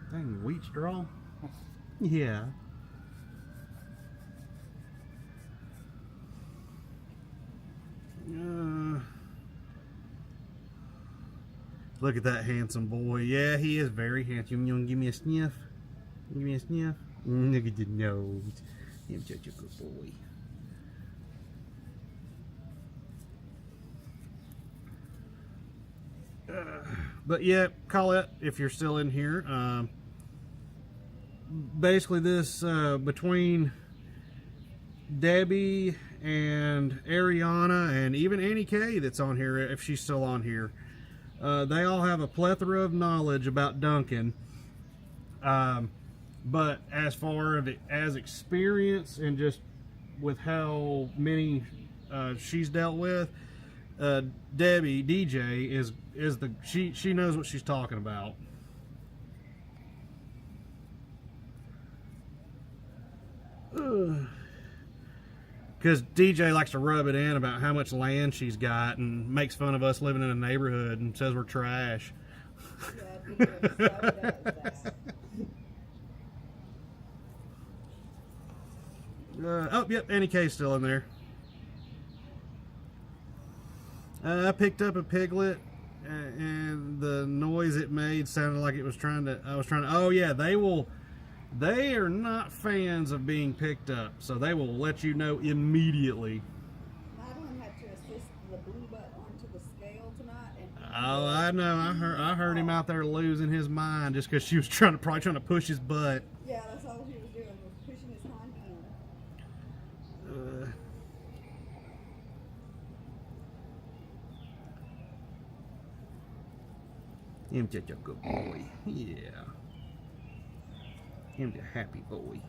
Dang, wheat straw? Yeah. Look at that handsome boy. Yeah, he is very handsome. You want to give me a sniff? Give me a sniff? Look at the nose. He's such a good boy. But yeah, Colette, if you're still in here, basically this between Debbie and Ariana and even Annie K that's on here, if she's still on here, they all have a plethora of knowledge about Duncan. But as far as experience and just with how many she's dealt with, Debbie DJ is she knows what she's talking about. Because DJ likes to rub it in about how much land she's got and makes fun of us living in a neighborhood and says we're trash. Yeah, DJ does that. Oh, yep, Annie K's still in there. I picked up a piglet, and the noise it made sounded like it was trying to. Oh yeah, they are not fans of being picked up, so they will let you know immediately. Madeline had to assist the blue butt onto the scale tonight. Oh, I know. I heard him out there losing his mind just because she was probably trying to push his butt. Yeah, that's all she was doing, was pushing his hind end. Him such a good boy. Yeah. Him a happy boy.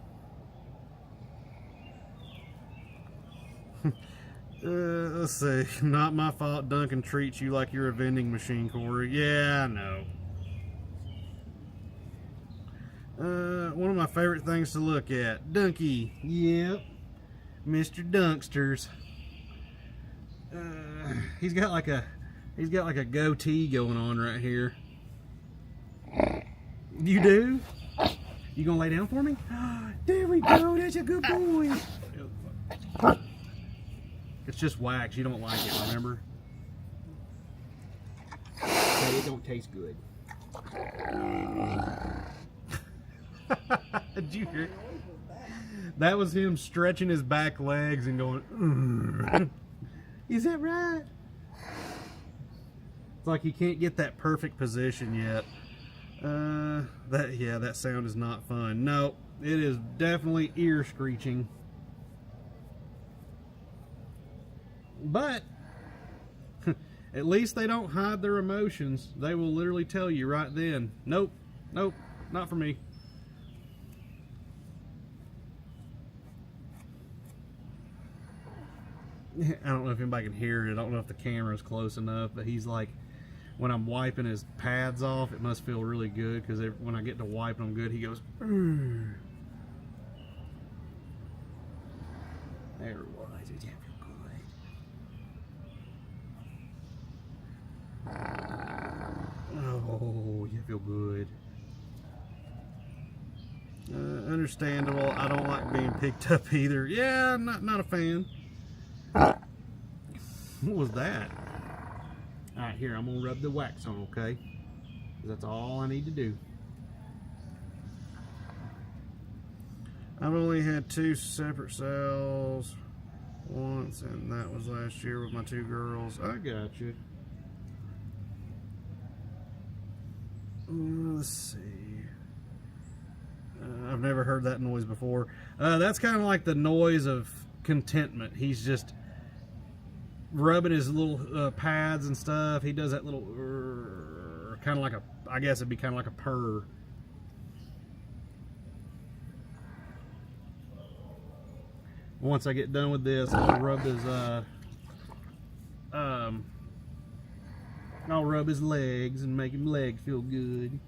Let's see. Not my fault Duncan treats you like you're a vending machine, Corey. Yeah, I know. One of my favorite things to look at. Dunky. Yep. Mr. Dunksters. He's got like a He's got like a goatee going on right here. You do? You gonna lay down for me? There we go. That's a good boy. It's just wax. You don't like it, remember? But it don't taste good. Did you hear? That was him stretching his back legs and going, "Ugh." Is that right? It's like he can't get that perfect position yet. That sound is not fun. No, it is definitely ear screeching. But at least they don't hide their emotions. They will literally tell you right then, nope, nope, not for me. I don't know if anybody can hear it. I don't know if the camera's close enough, but he's like, when I'm wiping his pads off, it must feel really good because when I get to wiping them good, he goes, "Urgh." There it was. Did you feel good? Oh, you feel good. Understandable. I don't like being picked up either. Yeah, not a fan. What was that? Alright, here, I'm going to rub the wax on, okay? That's all I need to do. I've only had 2 separate sales once, and that was last year with my 2 girls. I got you. Let's see. I've never heard that noise before. That's kind of like the noise of contentment. He's just rubbing his little pads and stuff. He does that little kind of like a, I guess it'd be kind of like a purr. Once I get done with this, I'll rub his I'll rub his legs and make him legs feel good.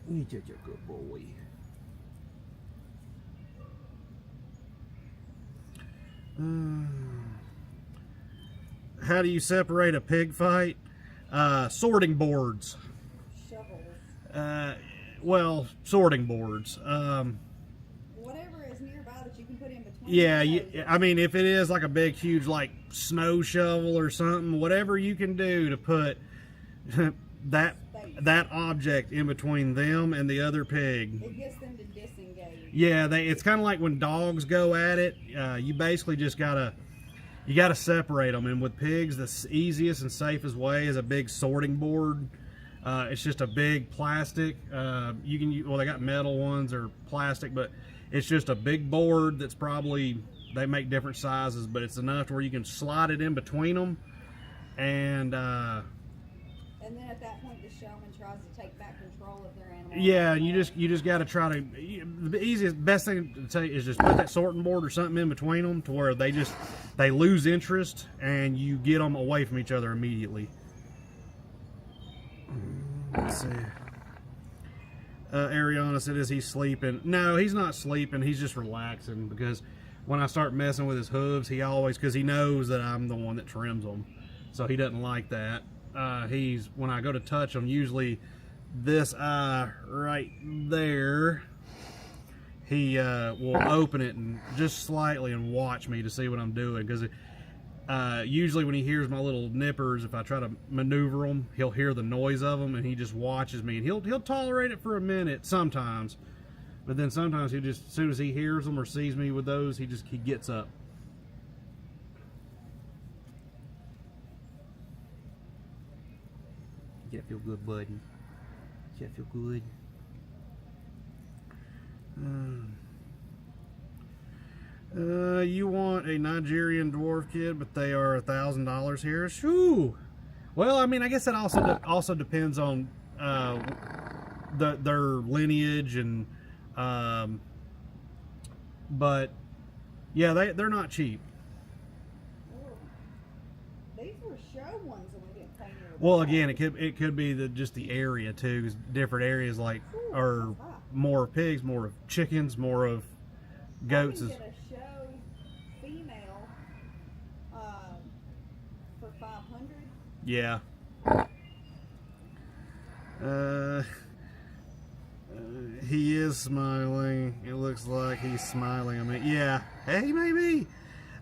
He's such a good boy. How do you separate a pig fight? Sorting boards. Shovels. Well, sorting boards. Whatever is nearby that you can put in between. Yeah, I mean, if it is like a big, huge, like snow shovel or something, whatever you can do to put that object in between them and the other pig. It gets them to disengage. Yeah, it's kind of like when dogs go at it. You basically just gotta separate them. And with pigs, the easiest and safest way is a big sorting board. It's just a big plastic. You can use, well, they got metal ones or plastic, but it's just a big board that's probably, they make different sizes, but it's enough to where you can slide it in between them. And then at that point, the showman tries to take back control of their animal. yeah, you just got to try to. The best thing to say is just put that sorting board or something in between them to where they lose interest and you get them away from each other immediately. Let's see. Ariana said, "Is he sleeping?" No, he's not sleeping. He's just relaxing because when I start messing with his hooves, because he knows that I'm the one that trims them, so he doesn't like that. When I go to touch him, usually this eye right there, he will open it and just slightly and watch me to see what I'm doing, because usually when he hears my little nippers, if I try to maneuver them, he'll hear the noise of them and he just watches me, and he'll tolerate it for a minute sometimes, but then sometimes he just, as soon as he hears them or sees me with those, he gets up. Yeah, feel good, buddy. Yeah, feel good. You want a Nigerian dwarf kid, but they are $1,000 here. Shoo. Well, I mean, I guess it also depends on their lineage and but yeah, they're not cheap. These were show ones and we didn't pay near. Well, again, it could be just the area too, because different areas are more of pigs, more of chickens, more of goats. I can get a show female Yeah. He is smiling. It looks like he's smiling. I mean, yeah. Hey, maybe.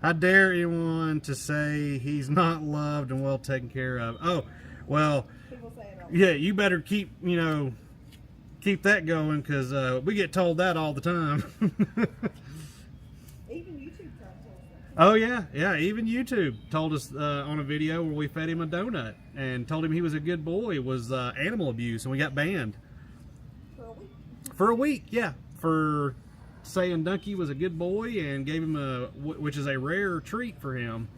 I dare anyone to say he's not loved and well taken care of. Oh, well. People say it all. Yeah, you better keep, keep that going, because we get told that all the time. Even YouTube tried to tell us that. Oh, yeah. Even YouTube told us on a video where we fed him a donut and told him he was a good boy. It was animal abuse, and we got banned. For a week. For a week, yeah. For saying Duncan was a good boy and gave him which is a rare treat for him.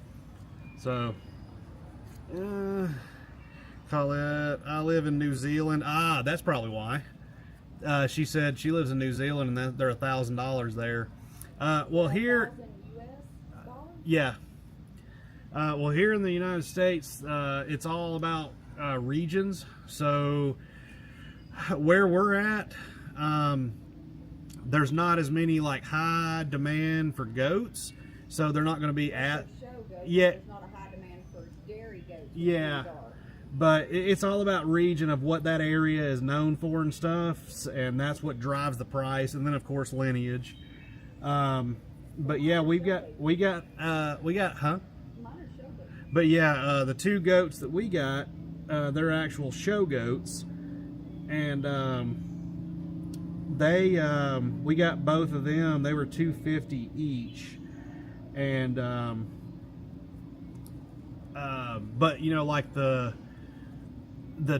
So, call it, I live in New Zealand. Ah, that's probably why. She said she lives in New Zealand and they're $1,000 there. Well, here, $1,000 US dollars? yeah. Well, here in the United States, it's all about regions. So, where we're at, there's not as many like high demand for goats, so they're not going to be at. Show goats, Yeah. there's not a high demand for dairy goats. Yeah. These are. But it's all about region of what that area is known for and stuff, and that's what drives the price. And then of course lineage. But yeah, we got, huh? Mine are show goats. But yeah, the two goats that we got, they're actual show goats, and we got both of them. They were $250 each, and but like the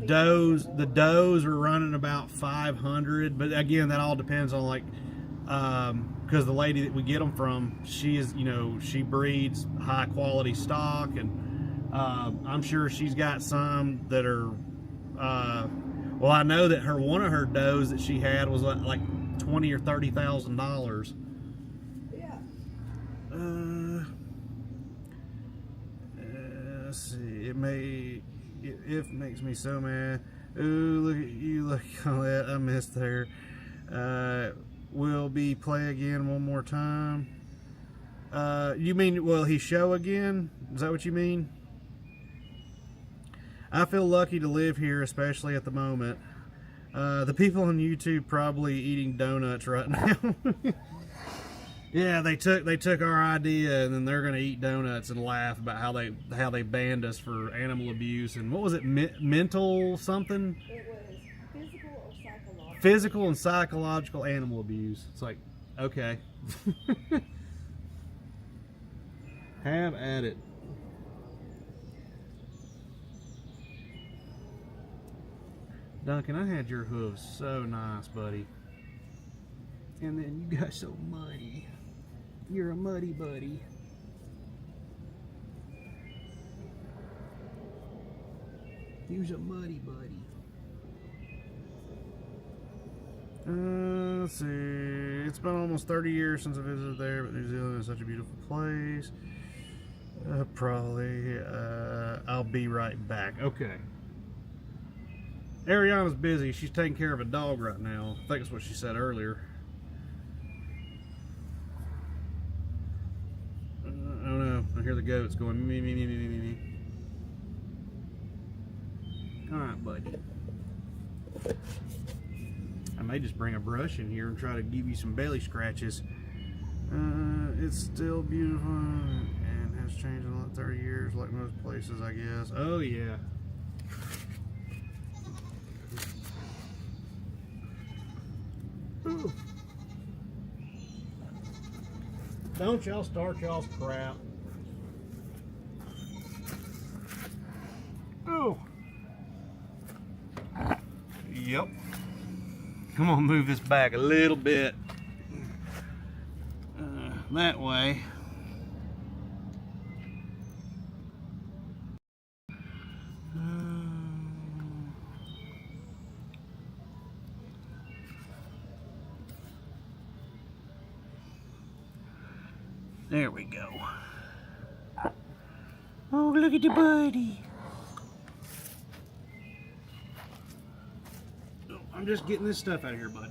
does are running about 500. But again, that all depends on like because the lady that we get them from, she is she breeds high quality stock, and I'm sure she's got some that are well, I know that one of her does that she had was like $20,000 or $30,000. Yeah. Let's see. It makes me so mad. Ooh, look at you! Look at that. I missed her. Will be play again one more time? You mean will he show again? Is that what you mean? I feel lucky to live here, especially at the moment. The people on YouTube probably eating donuts right now. Yeah, they took our idea, and then they're gonna eat donuts and laugh about how they banned us for animal abuse and what was it, mental something? It was physical or psychological. Physical and psychological animal abuse. It's like, okay. Have at it. Duncan, I had your hooves so nice, buddy. And then you got so muddy. You're a muddy buddy. You're a muddy buddy. Let's see. It's been almost 30 years since I visited there, but New Zealand is such a beautiful place. Probably. I'll be right back. Okay. Ariana's busy. She's taking care of a dog right now. I think that's what she said earlier. I don't know. I hear the goats going me, me, me, me, me, me, me. Alright, buddy. I may just bring a brush in here and try to give you some belly scratches. It's still beautiful and has changed in like 30 years, like most places, I guess. Oh, yeah. Ooh. Don't y'all start y'all's crap. Oh. Yep. Come on, move this back a little bit. That way. There we go. Oh, look at the buddy. I'm just getting this stuff out of here, bud.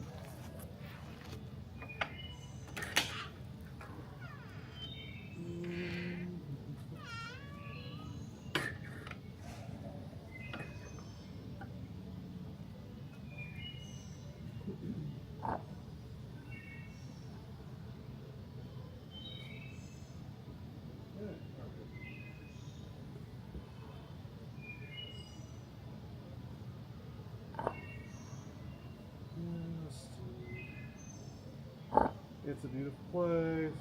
It's a beautiful place.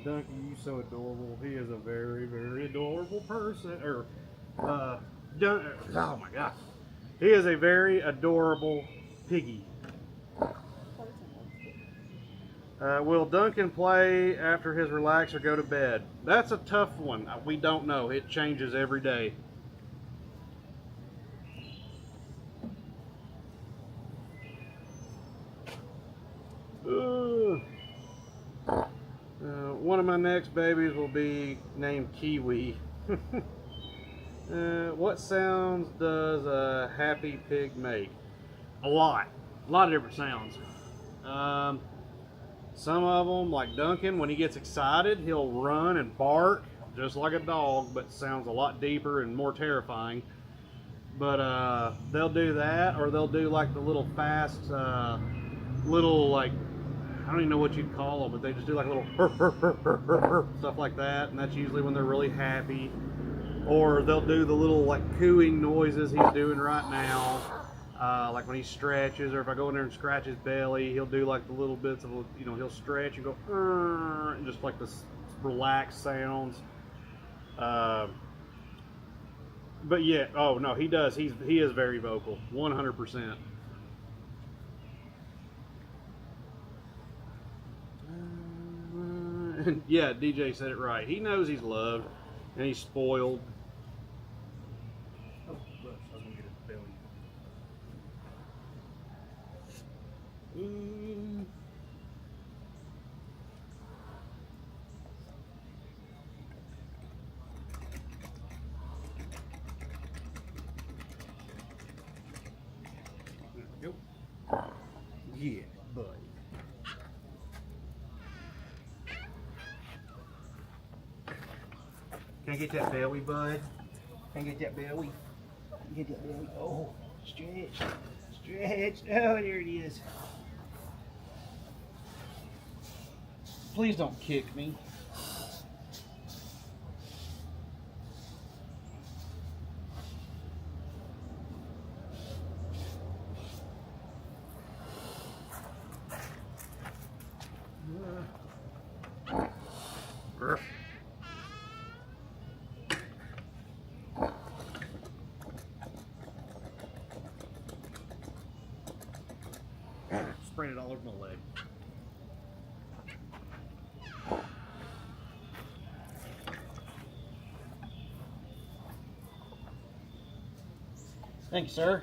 Duncan, you so adorable. He is a very, very adorable person. Oh my God. He is a very adorable piggy. Will Duncan play after his relax or go to bed? That's a tough one. We don't know. It changes every day. One of my next babies will be named Kiwi. What sounds does a happy pig make? A lot of different sounds. Some of them, like Duncan, when he gets excited, he'll run and bark just like a dog, but sounds a lot deeper and more terrifying. But they'll do that, or they'll do like the little fast, little like, I don't even know what you'd call them, but they just do like a little stuff like that, and that's usually when they're really happy. Or they'll do the little like cooing noises he's doing right now, like when he stretches, or if I go in there and scratch his belly, he'll do like the little bits of, you know, he'll stretch and go, and just like this relaxed sounds. But yeah, oh no, he does. He is very vocal, 100%. Yeah, DJ said it right. He knows he's loved and he's spoiled. Oh, look, I was gonna get his belly. There we go. Yeah, buddy. Can I get that belly, bud? Can I get that belly? Get that belly. Oh, stretch. Stretch. Oh, there it is. Please don't kick me. Sprayed it all over my leg. Thank you, sir.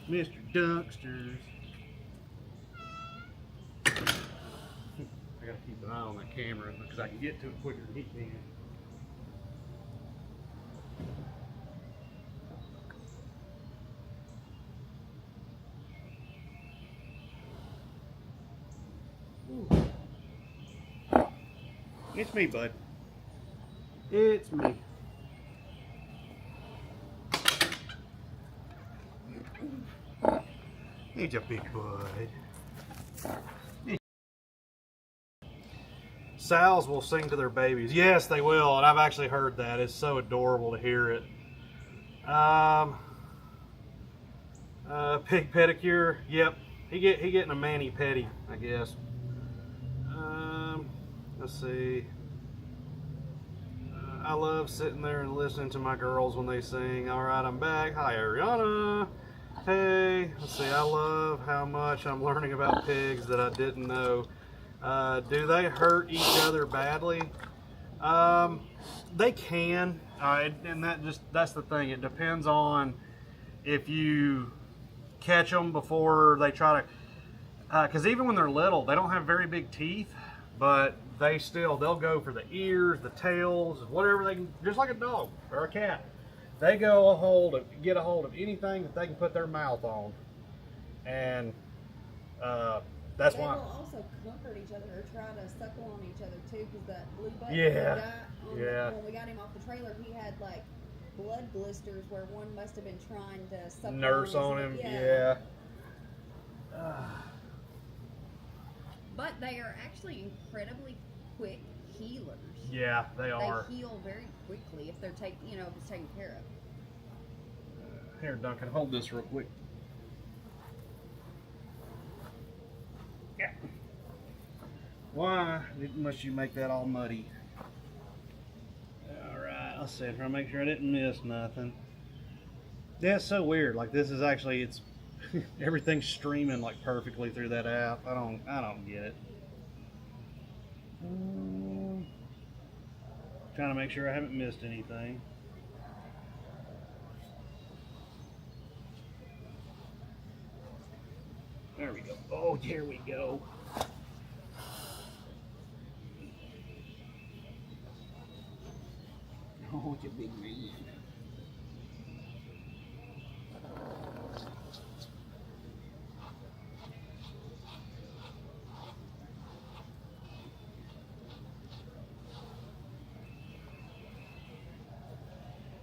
Mr. Dunksters. I gotta keep an eye on that camera because I can get to it quicker than he can. Ooh. It's me, bud. It's me. He's a big bud. Sows will sing to their babies. Yes, they will, and I've actually heard that. It's so adorable to hear it. Pig pedicure. Yep, he getting a mani pedi, I guess. Let's see. I love sitting there and listening to my girls when they sing. All right, I'm back. Hi, Ariana. Hey, let's see, I love how much I'm learning about pigs that I didn't know. Do they hurt each other badly? They can, and that's the thing. It depends on if you catch them before they try to, because even when they're little, they don't have very big teeth, but they'll go for the ears, the tails, whatever they can, just like a dog or a cat. They get a hold of anything that they can put their mouth on. And That's they why. will also comfort each other or try to suckle on each other too, because that blue butt Yeah. when we got him off the trailer, he had like blood blisters where one must have been trying to suckle Nurse on him. Yeah. But they are actually incredibly quick healers. Yeah, they are. They heal very quickly if they're if it's taken care of. Here, Duncan, hold this real quick. Yeah. Why must you make that all muddy? Alright, let's see. I'm trying to make sure I didn't miss nothing. Yeah, it's so weird. Like, this is actually, it's everything's streaming like perfectly through that app. I don't get it. Trying to make sure I haven't missed anything. There we go. Oh, there we go. Oh, it's a big man.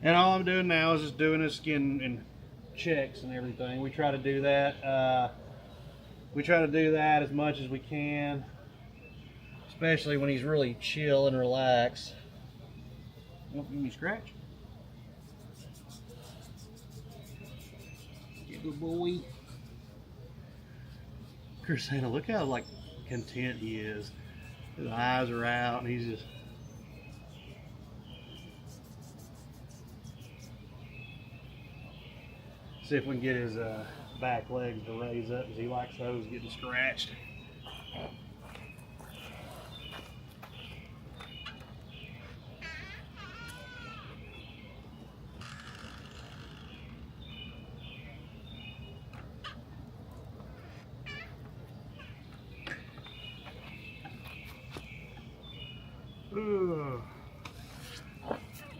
And all I'm doing now is just doing his skin and checks and everything. We try to do that. We try to do that as much as we can, especially when he's really chill and relaxed. Don't give me a scratch. Good boy. Christina, look how like content he is. His eyes are out and he's just. See if we can get his back legs to raise up, because he likes those getting scratched.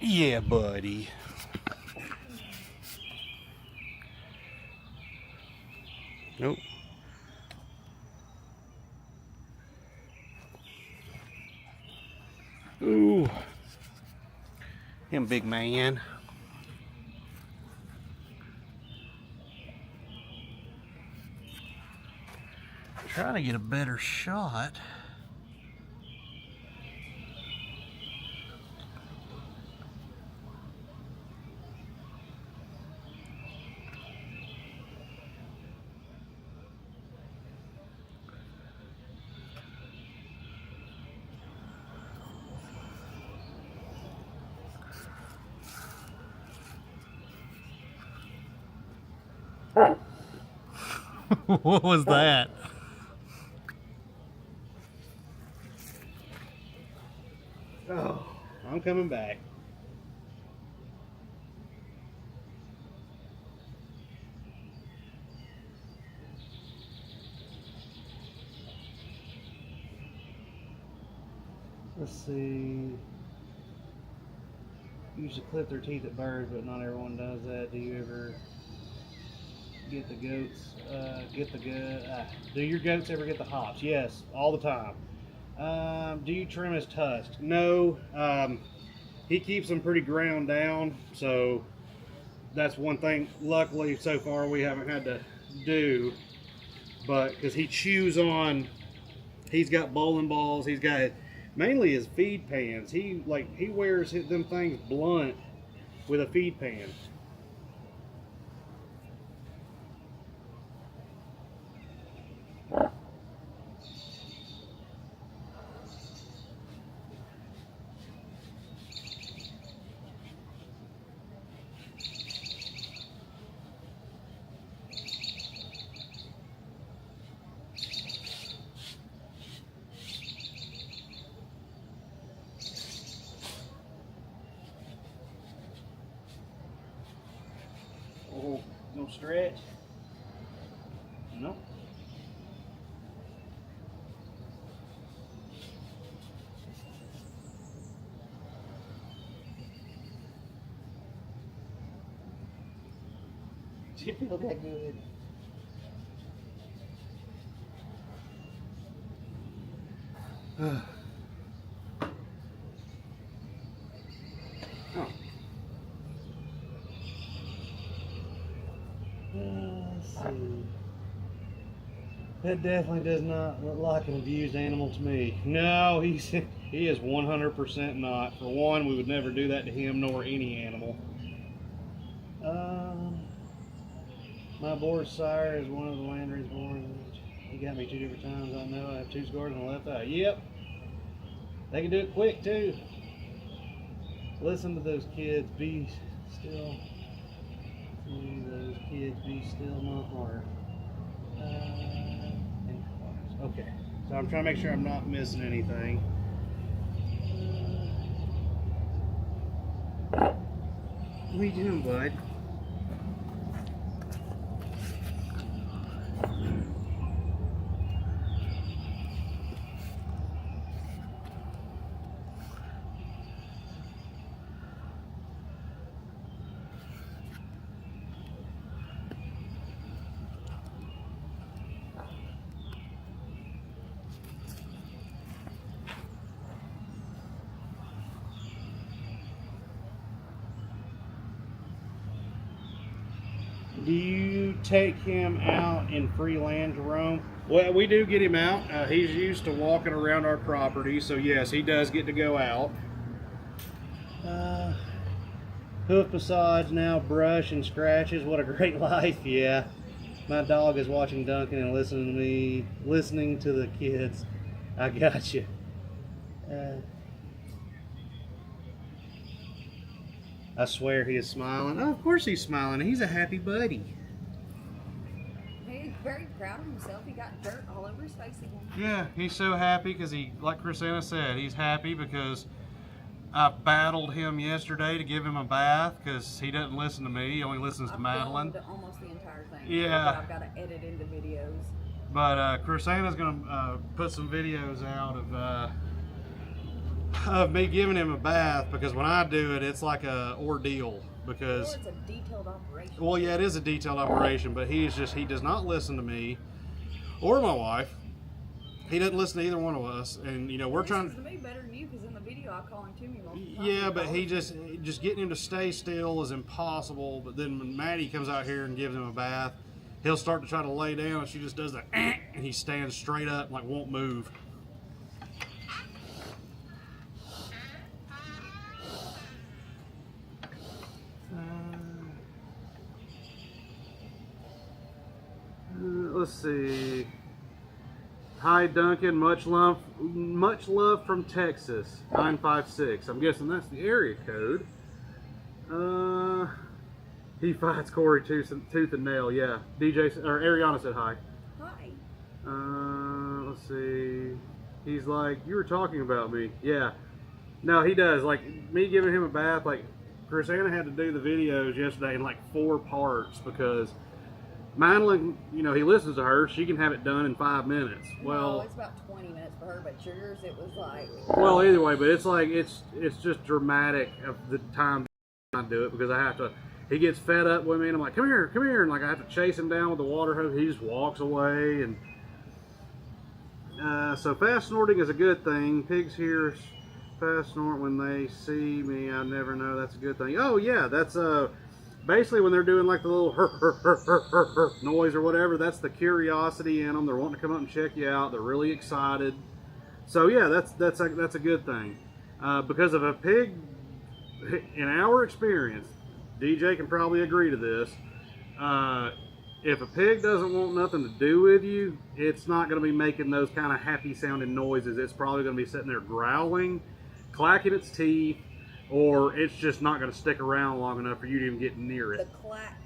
Yeah, buddy. Nope. Ooh. Him big man. Trying to get a better shot. What was that? Oh, I'm coming back. Let's see. Usually clip their teeth at birds, but not everyone does that. Do you ever get the goats? Do your goats ever get the hops? Yes, all the time. Do you trim his tusks? No. He keeps them pretty ground down, so that's one thing. Luckily, so far we haven't had to do. But because he chews on, he's got bowling balls. He's got mainly his feed pans. He wears them things blunt with a feed pan. Oh, no stretch? No. Did you feel that good? Oh. Let's see. That definitely does not look like an abused animal to me. No, he is 100% not. For one, we would never do that to him nor any animal. My board sire is one of the Landry's born. He got me 2 different times. I know I have 2 scars on the left eye. Yep. They can do it quick too. Listen to those kids. Be still. Those kids. Be still, my heart. Okay. So I'm trying to make sure I'm not missing anything. What are you doing, bud? Do you take him out in free land to roam? Well, we do get him out. He's used to walking around our property, so yes, he does get to go out. Hoof massage now, brush and scratches. What a great life, yeah. My dog is watching Duncan and listening to me, listening to the kids. I got you. I swear he is smiling. Oh, of course he's smiling. He's a happy buddy. He's very proud of himself. He got dirt all over his face again. Yeah, he's so happy because he, like Christina said, he's happy because I battled him yesterday to give him a bath because he doesn't listen to me. He only listens to Madeline. Filmed almost the entire thing. Yeah. I've got to edit into videos. But Christina's going to put some videos out of me giving him a bath, because when I do it, it's like a ordeal. Because Well, it's a detailed operation. Well, yeah, it is a detailed operation, but he does not listen to me or my wife. He doesn't listen to either one of us, and you know we're trying. He listens to me better than you, because in the video I call him to me most of the time. Yeah, but he just getting him to stay still is impossible. But then when Maddie comes out here and gives him a bath, he'll start to try to lay down, and she just does the and he stands straight up, like won't move. Let's see. Hi Duncan, much love from Texas, 956. I'm guessing that's the area code. He fights Corey tooth and nail. Yeah, DJ or Ariana said hi. Hi. Let's see. He's like, you were talking about me. Yeah. No, he does. Like me giving him a bath. Like Chrisanna had to do the videos yesterday in like 4 parts because Madeline, you know, he listens to her. She can have it done in 5 minutes. Well, no, it's about 20 minutes for her, but yours it was like. Well, either way, but it's like it's just dramatic of the time I do it because I have to. He gets fed up with me, and I'm like, come here, and like I have to chase him down with the water hose. He just walks away, and so fast snorting is a good thing. Pigs here fast snort when they see me. I never know. That's a good thing. Oh yeah, that's basically when they're doing like the little noise or whatever, that's the curiosity in them. They're wanting to come up and check you out. They're really excited. So yeah, that's a good thing. Because of a pig, in our experience, DJ can probably agree to this. If a pig doesn't want nothing to do with you, it's not going to be making those kind of happy sounding noises. It's probably going to be sitting there growling, clacking its teeth, or it's just not going to stick around long enough for you to even get near it. The clack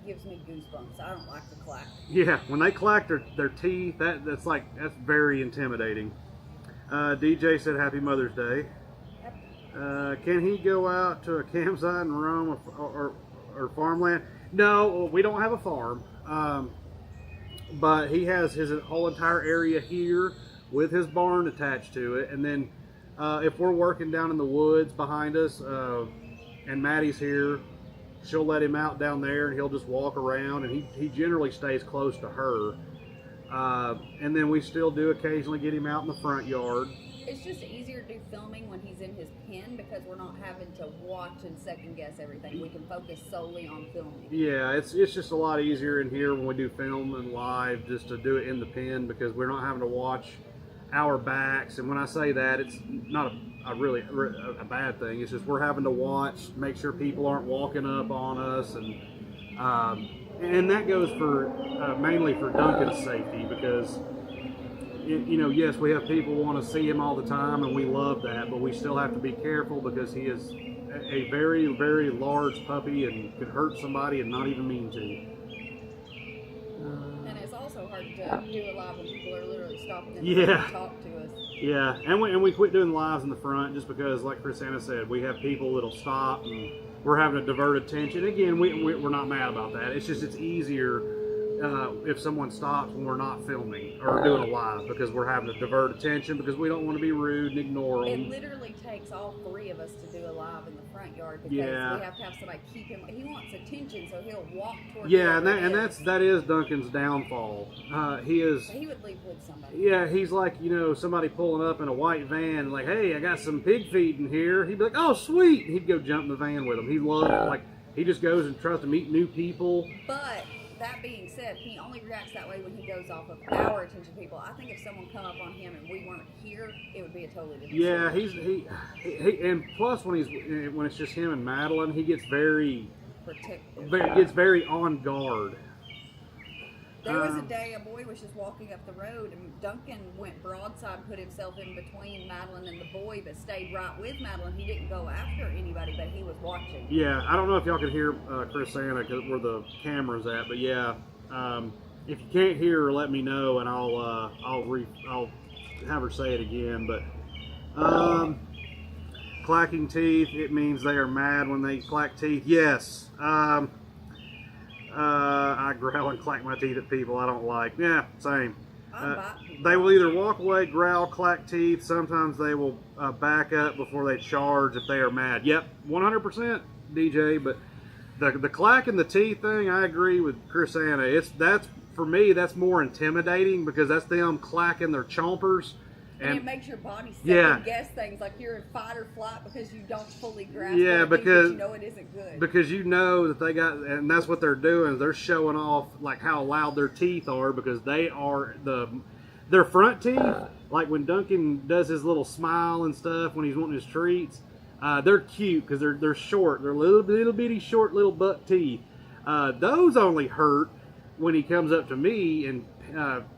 gives me goosebumps. I don't like the clack. Yeah, when they clack their teeth, that's very intimidating. DJ said Happy Mother's Day. Can he go out to a campsite and roam or farmland? No, we don't have a farm. But he has his whole entire area here with his barn attached to it, and then if we're working down in the woods behind us, and Maddie's here, she'll let him out down there, and he'll just walk around, and he generally stays close to her. And then we still do occasionally get him out in the front yard. It's just easier to do filming when he's in his pen because we're not having to watch and second guess everything. We can focus solely on filming. Yeah, it's just a lot easier in here when we do film and live just to do it in the pen because we're not having to watch our backs. And when I say that, it's not a bad thing. It's just we're having to watch, make sure people aren't walking up on us, and that goes for mainly for Duncan's safety because. You know, yes, we have people want to see him all the time, and we love that, but we still have to be careful because he is a very, very large puppy and could hurt somebody and not even mean to. And it's also hard to do it live when people are literally stopping and Yeah. to talk to us. Yeah, and we quit doing lives in the front just because, like Chris Anna said, we have people that'll stop and we're having to divert attention. Again, we're not mad about that. It's just it's easier if someone stops when we're not filming or doing a live because we're having to divert attention because we don't want to be rude and ignore them. It literally takes all three of us to do a live in the front yard because Yeah. we have to have somebody keep him. He wants attention, so he'll walk toward. Yeah, and that is Duncan's downfall. He would leave with somebody. Yeah, he's like, you know, somebody pulling up in a white van, like, hey, I got some pig feed in here. He'd be like, oh, sweet. He'd go jump in the van with him. He loves, like, he just goes and tries to meet new people. But that being said, he only reacts that way when he goes off of our attention people. I think if someone come up on him and we weren't here, it would be a totally different Yeah, story. and plus when it's just him and Madeline, he gets very Protective. on guard. There was a day a boy was just walking up the road and Duncan went broadside, put himself in between Madeline and the boy, but stayed right with Madeline. He didn't go after anybody, but he was watching. Yeah, I don't know if y'all can hear Chris Anna where the camera's at, but yeah, if you can't hear her, let me know and I'll have her say it again. But clacking teeth, it means they are mad when they clack teeth. Yes. I growl and clack my teeth at people I don't like. Yeah, same. They will either walk away, growl, clack teeth. Sometimes they will back up before they charge if they are mad. Yep, 100% DJ. But the clack and the teeth thing, I agree with Chris Anna. That's for me. That's more intimidating because that's them clacking their chompers. And it makes your body second guess things like you're in fight or flight because you don't fully grasp because you know it isn't good. Because you know that they got, and that's what they're doing. They're showing off like how loud their teeth are because they are their front teeth. Like when Duncan does his little smile and stuff when he's wanting his treats, they're cute because they're short. They're little bitty short little buck teeth. Those only hurt when he comes up to me and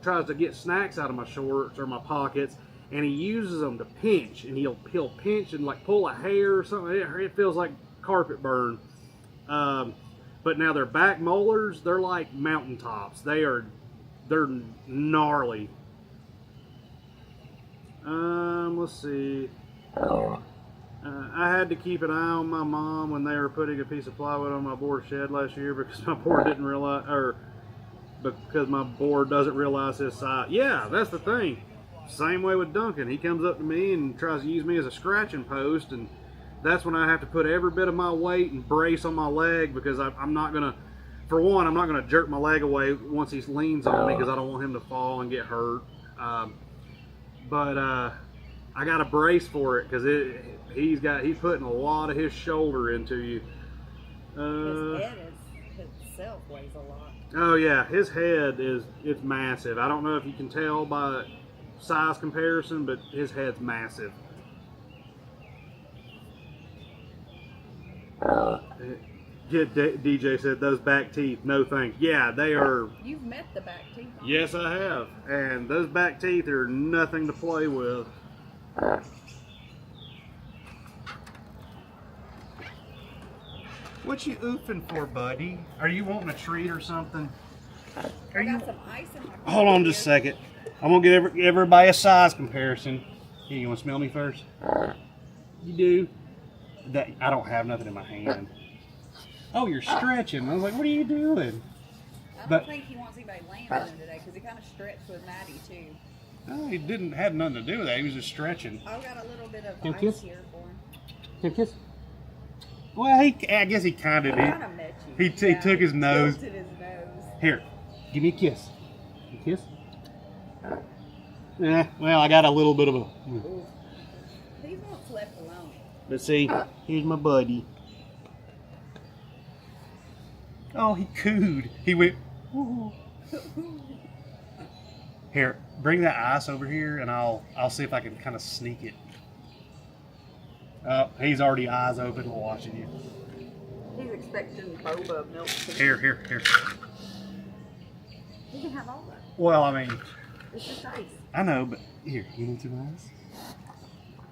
tries to get snacks out of my shorts or my pockets. And he uses them to pinch, and he'll pinch and like pull a hair or something. It feels like carpet burn. But now their back molars, they're like mountaintops. They're gnarly. Let's see. I had to keep an eye on my mom when they were putting a piece of plywood on my board shed last year because my board didn't realize, or because my board doesn't realize his size. Yeah, that's the thing. Same way with Duncan. He comes up to me and tries to use me as a scratching post, and that's when I have to put every bit of my weight and brace on my leg because I'm not going to, for one, I'm not going to jerk my leg away once he leans on me because I don't want him to fall and get hurt. But I got to brace for it because he's putting a lot of his shoulder into you. His head itself weighs a lot. Oh yeah, his head it's massive. I don't know if you can tell by size comparison, but his head's massive. DJ said those back teeth, no thanks. Yeah, they are. You've met the back teeth. Yes, I have, and those back teeth are nothing to play with. What you oofing for, buddy? Are you wanting a treat or something? I got some ice in my Hold on just a second. I'm going to give everybody a size comparison. Here, you want to smell me first? You do? I don't have nothing in my hand. Oh, you're stretching. I was like, what are you doing? I don't think he wants anybody laying on him today because he kind of stretched with Maddie too. No, he didn't have nothing to do with that. He was just stretching. I've got a little bit of Can ice kiss? here for him. Can I kiss? Well, I guess he kind of did. Kind of met you. He took his nose. Tilted his nose. Here, give me a kiss. A kiss? Well, I got a little bit of a... Ooh. But see, here's my buddy. Oh, he cooed. He went, woo. Here, bring that ice over here, and I'll see if I can kind of sneak it. Oh, he's already eyes open watching you. He's expecting boba milk. Here. You can have all that. Well, I mean, It's just ice. I know, but here, you need some ice?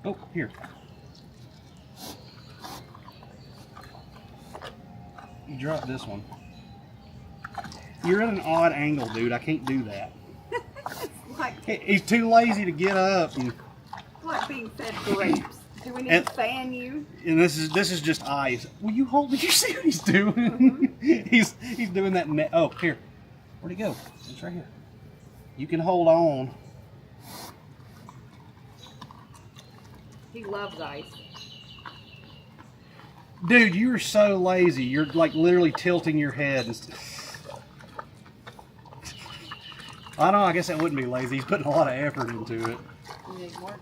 Oh, here. You dropped this one. You're at an odd angle, dude. I can't do that. It's like, He's too lazy to get up. And like being fed grapes. Do we need to fan you? And this is just ice. Will you hold? Did you see what he's doing? he's doing that. Oh, here. Where'd he go? It's right here. You can hold on. He loves ice. Dude, you're so lazy. You're like literally tilting your head. I know. I guess that wouldn't be lazy. He's putting a lot of effort into it. You need more?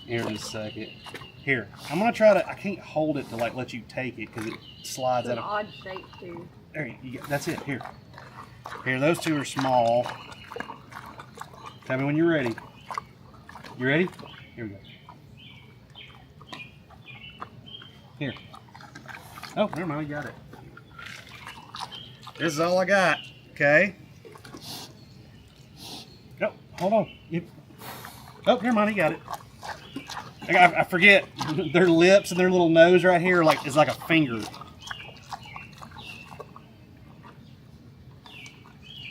Here in a second. Here, I'm gonna try to. I can't hold it to like let you take it because it slides It's out an of. odd shape too. There you go. That's it. Here. Those two are small. Tell me when you're ready. You ready? Here we go. Here. Oh, never mind. We got it. This is all I got. Okay. Oh, hold on. Oh, never mind. He got it. I forget. Their lips and their little nose right here is like a finger.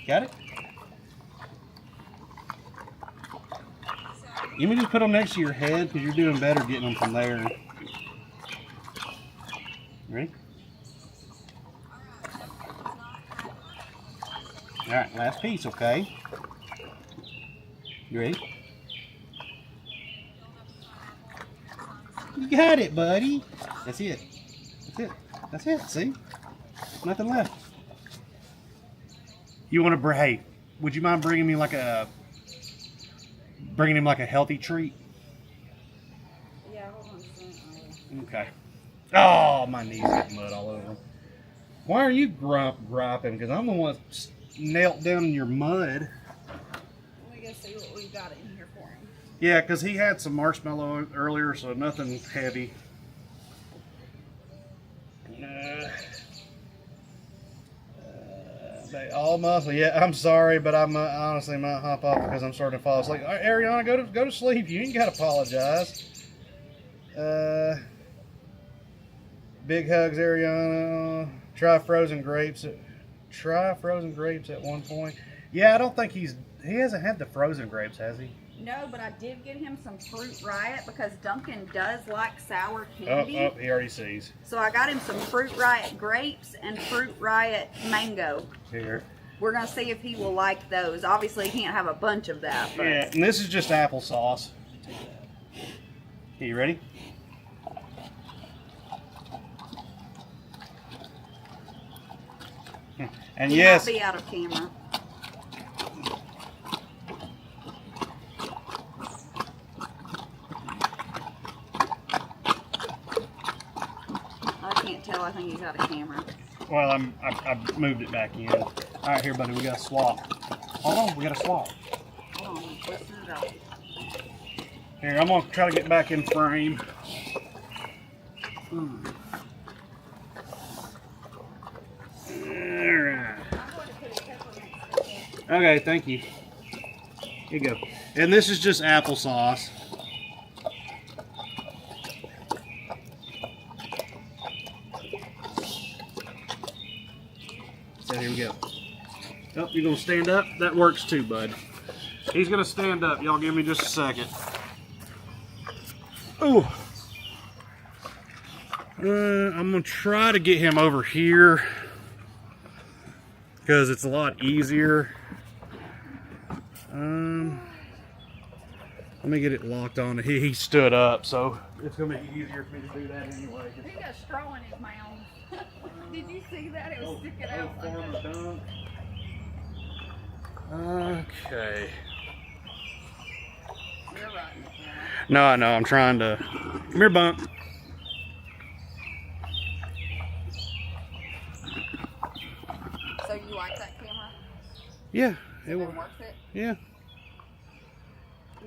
Got it? You may just put them next to your head because you're doing better getting them from there. Ready? Alright, last piece, okay? You ready? You got it, buddy. That's it. That's it. See? Nothing left. You want to hey, would you mind bringing him like a healthy treat? Yeah, hold on a second. Okay. Oh, my knees got mud all over them. Why are you griping? Because I'm the one that knelt down in your mud. Let me go see what we've got in here for him. Yeah, because he had some marshmallow earlier, so nothing heavy. They all muscle. Yeah, I'm sorry, but I'm honestly might hop off because I'm starting to fall asleep. All right, Ariana, go to sleep. You ain't got to apologize. Big hugs, Ariana. Try frozen grapes at one point. Yeah, I don't think he hasn't had the frozen grapes, has he? No, but I did get him some Fruit Riot because Duncan does like sour candy. Oh, he already sees. So I got him some Fruit Riot grapes and Fruit Riot mango. Here. We're going to see if he will like those. Obviously, he can't have a bunch of that. But Yeah, and this is just applesauce. Okay, you ready? And he yes, might be out of camera. I can't tell. I think he's out of camera. well, I moved it back in. All right, here, buddy, we got to swap. Hold on, we got to swap. Hold on. Let's do it out. Here, I'm gonna try to get back in frame. All right. Okay, thank you. Here you go. And this is just applesauce. So here we go. Oh, you're gonna stand up? That works too, bud. He's gonna stand up. Y'all give me just a second. Ooh. I'm gonna try to get him over here because it's a lot easier. Let me get it locked on. He stood up, so it's gonna make it easier for me to do that anyway. He got a straw in his mouth. Did you see that? It was sticking out. Okay. You're right. No, I know. I'm trying to. Come here, Bump. Yeah, Has it been worth it? Yeah.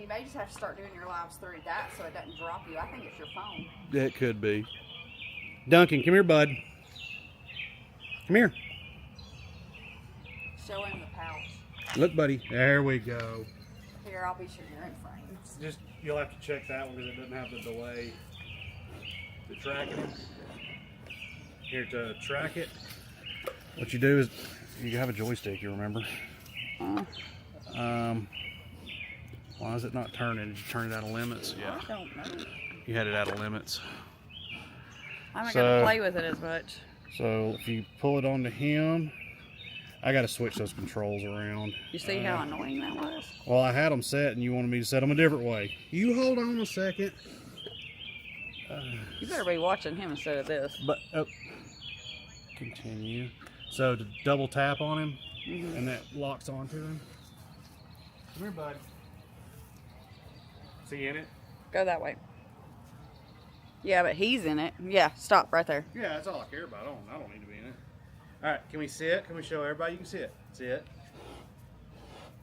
You may just have to start doing your lives through that so it doesn't drop you. I think it's your phone. That could be. Duncan, come here, bud. Come here. Show him the pouch. Look, buddy. There we go. Here, I'll be sure you're in frame. Just you'll have to check that one because it doesn't have the delay. The tracking. Here to track it. What you do is you have a joystick. You remember? Why is it not turning? Did you turn it out of limits? Yeah. I don't know. You had it out of limits. I'm not gonna play with it as much. So if you pull it onto him, I got to switch those controls around. You see how annoying that was? Well, I had them set, and you wanted me to set them a different way. You hold on a second. You better be watching him instead of this. But continue. So to double tap on him, and that locks onto him. Come here, bud. Is he in it? Go that way. Yeah, but he's in it. Yeah, stop right there. Yeah, that's all I care about. I don't need to be in it. All right, can we sit? Can we show everybody you can sit? Sit.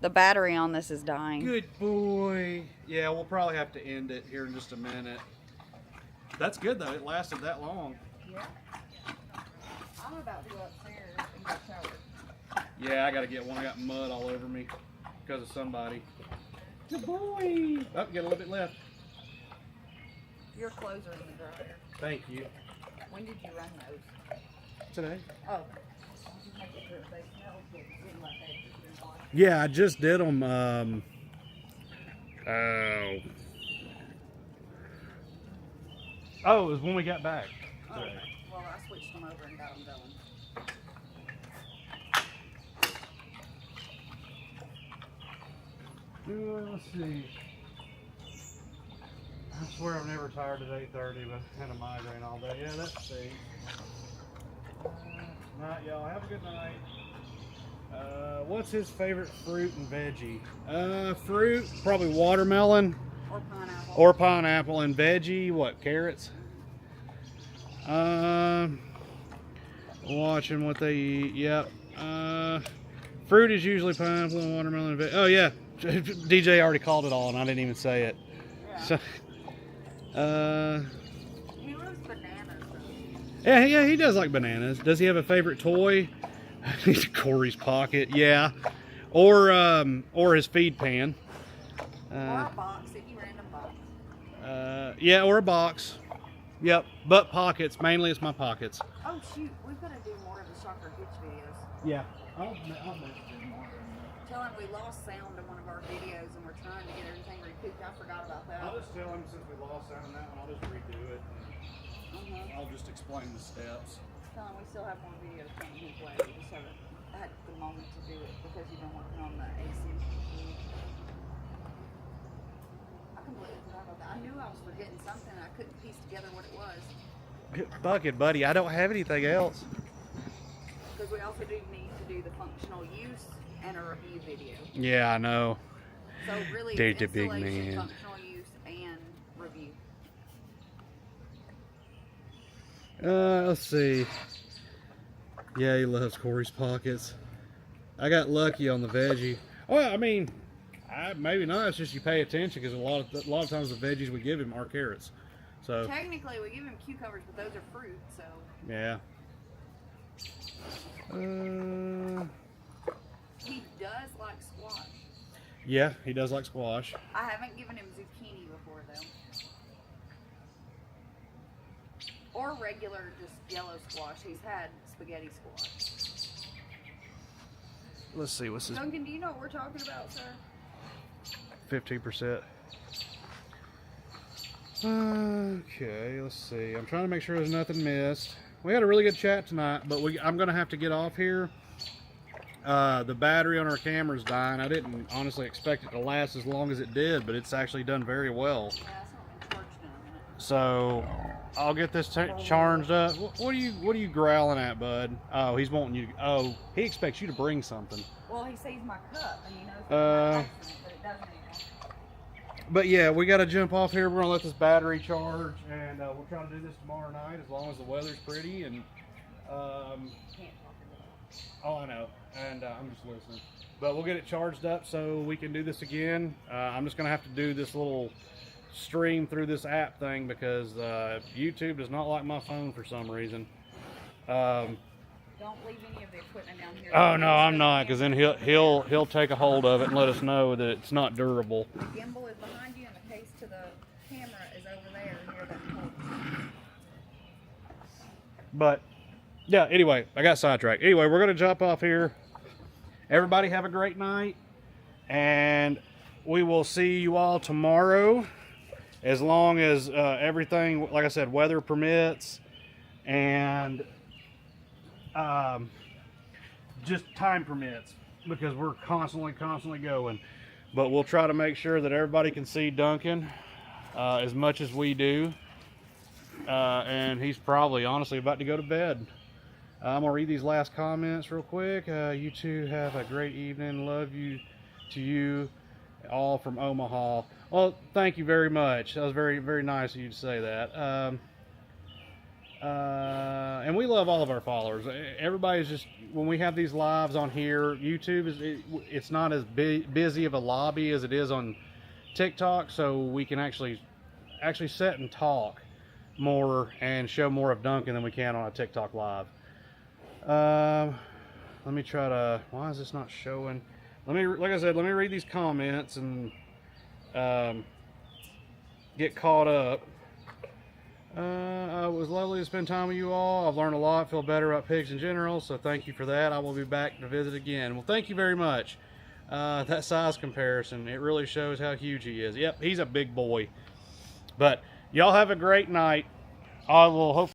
The battery on this is dying. Good boy. Yeah, we'll probably have to end it here in just a minute. That's good though. It lasted that long. Yeah. I'm about to go upstairs and get showered. Yeah, I gotta get one. I got mud all over me because of somebody. Good boy. Oh, get a little bit left. Your clothes are in the dryer. Thank you. When did you run those? Today. Oh. Yeah, I just did them. Oh, it was when we got back. Oh, well, I switched them over and got them going. Let's see. I swear I'm never tired at 8:30, but I had a migraine all day. Yeah, let's see. Night, y'all. Have a good night. What's his favorite fruit and veggie? Fruit, probably watermelon. Or pineapple. Or pineapple. And veggie, what, carrots? Watching what they eat. Yep. Fruit is usually pineapple and watermelon and veggie. Oh, yeah. DJ already called it all, and I didn't even say it. Yeah. So, he loves bananas, though. yeah, he does like bananas. Does he have a favorite toy? Corey's pocket, yeah. Or his feed pan. Or a box, any random box. Yeah, or a box. Yep, but pockets. Mainly it's my pockets. Oh, shoot. We've got to do more of the Shocker Hitch videos. Yeah. Tell him we lost sound in one of our videos and we're trying to get everything recouped. I forgot about that. I'll just tell him since we lost sound in that one, I'll just redo it. I'll just explain the steps. Tell him we still have more videos coming his way. We just haven't had the moment to do it because you've been working on the AC. I completely forgot about that. I knew I was forgetting something and I couldn't piece together what it was. Bucket, buddy. I don't have anything else. Because we also do need to do the functional use and a review video. Yeah, I know. So really, Dude, it's the big installation, man. functional use, and review. Let's see. Yeah, he loves Corey's pockets. I got lucky on the veggie. Well, I mean, maybe not. It's just you pay attention because a lot of times the veggies we give him are carrots. So Technically, we give him cucumbers, but those are fruit, so. yeah. He does like squash. Yeah, he does like squash. I haven't given him zucchini before, though. Or regular, just yellow squash. He's had spaghetti squash. Let's see, what's this? Duncan, do you know what we're talking about, sir? 15%. Okay, let's see. I'm trying to make sure there's nothing missed. We had a really good chat tonight, but I'm going to have to get off here. The battery on our camera's dying. I didn't honestly expect it to last as long as it did, but it's actually done very well. Yeah, that's not been charged in a minute. So I'll get this charged up. What are you growling at, bud? Oh, he's wanting you to. Oh, he expects you to bring something. Well, he sees my cup and he knows it's not it, but it doesn't anymore. But yeah, we got to jump off here. We're gonna let this battery charge, and we'll try to do this tomorrow night as long as the weather's pretty. And Can't talk about it. oh, I know, and I'm just listening. But we'll get it charged up so we can do this again. I'm just going to have to do this little stream through this app thing because YouTube does not like my phone for some reason. Don't leave any of the equipment down here. Oh no, I'm not, because then he'll take a hold of it and let us know that it's not durable. The gimbal is behind you, and the case to the camera is over there near that pole. But yeah, anyway, I got sidetracked. Anyway, we're gonna jump off here. Everybody have a great night, and we will see you all tomorrow, as long as everything, like I said, weather permits, and just time permits, because we're constantly going. But we'll try to make sure that everybody can see Duncan as much as we do, and he's probably honestly about to go to bed. I'm gonna read these last comments real quick. You two have a great evening. Love you to you all from Omaha. Well, thank you very much. That was very, very nice of you to say that. And we love all of our followers. Everybody's just, when we have these lives on here, YouTube it's not as busy of a lobby as it is on TikTok, so we can actually sit and talk more and show more of Duncan than we can on a TikTok live. Let me try to, why is this not showing? Like I said, let me read these comments and get caught up. It was lovely to spend time with you all. I've learned a lot, feel better about pigs in general, so thank you for that. I will be back to visit again. Well, thank you very much. That size comparison, it really shows how huge he is. Yep, he's a big boy. But y'all have a great night. I will hopefully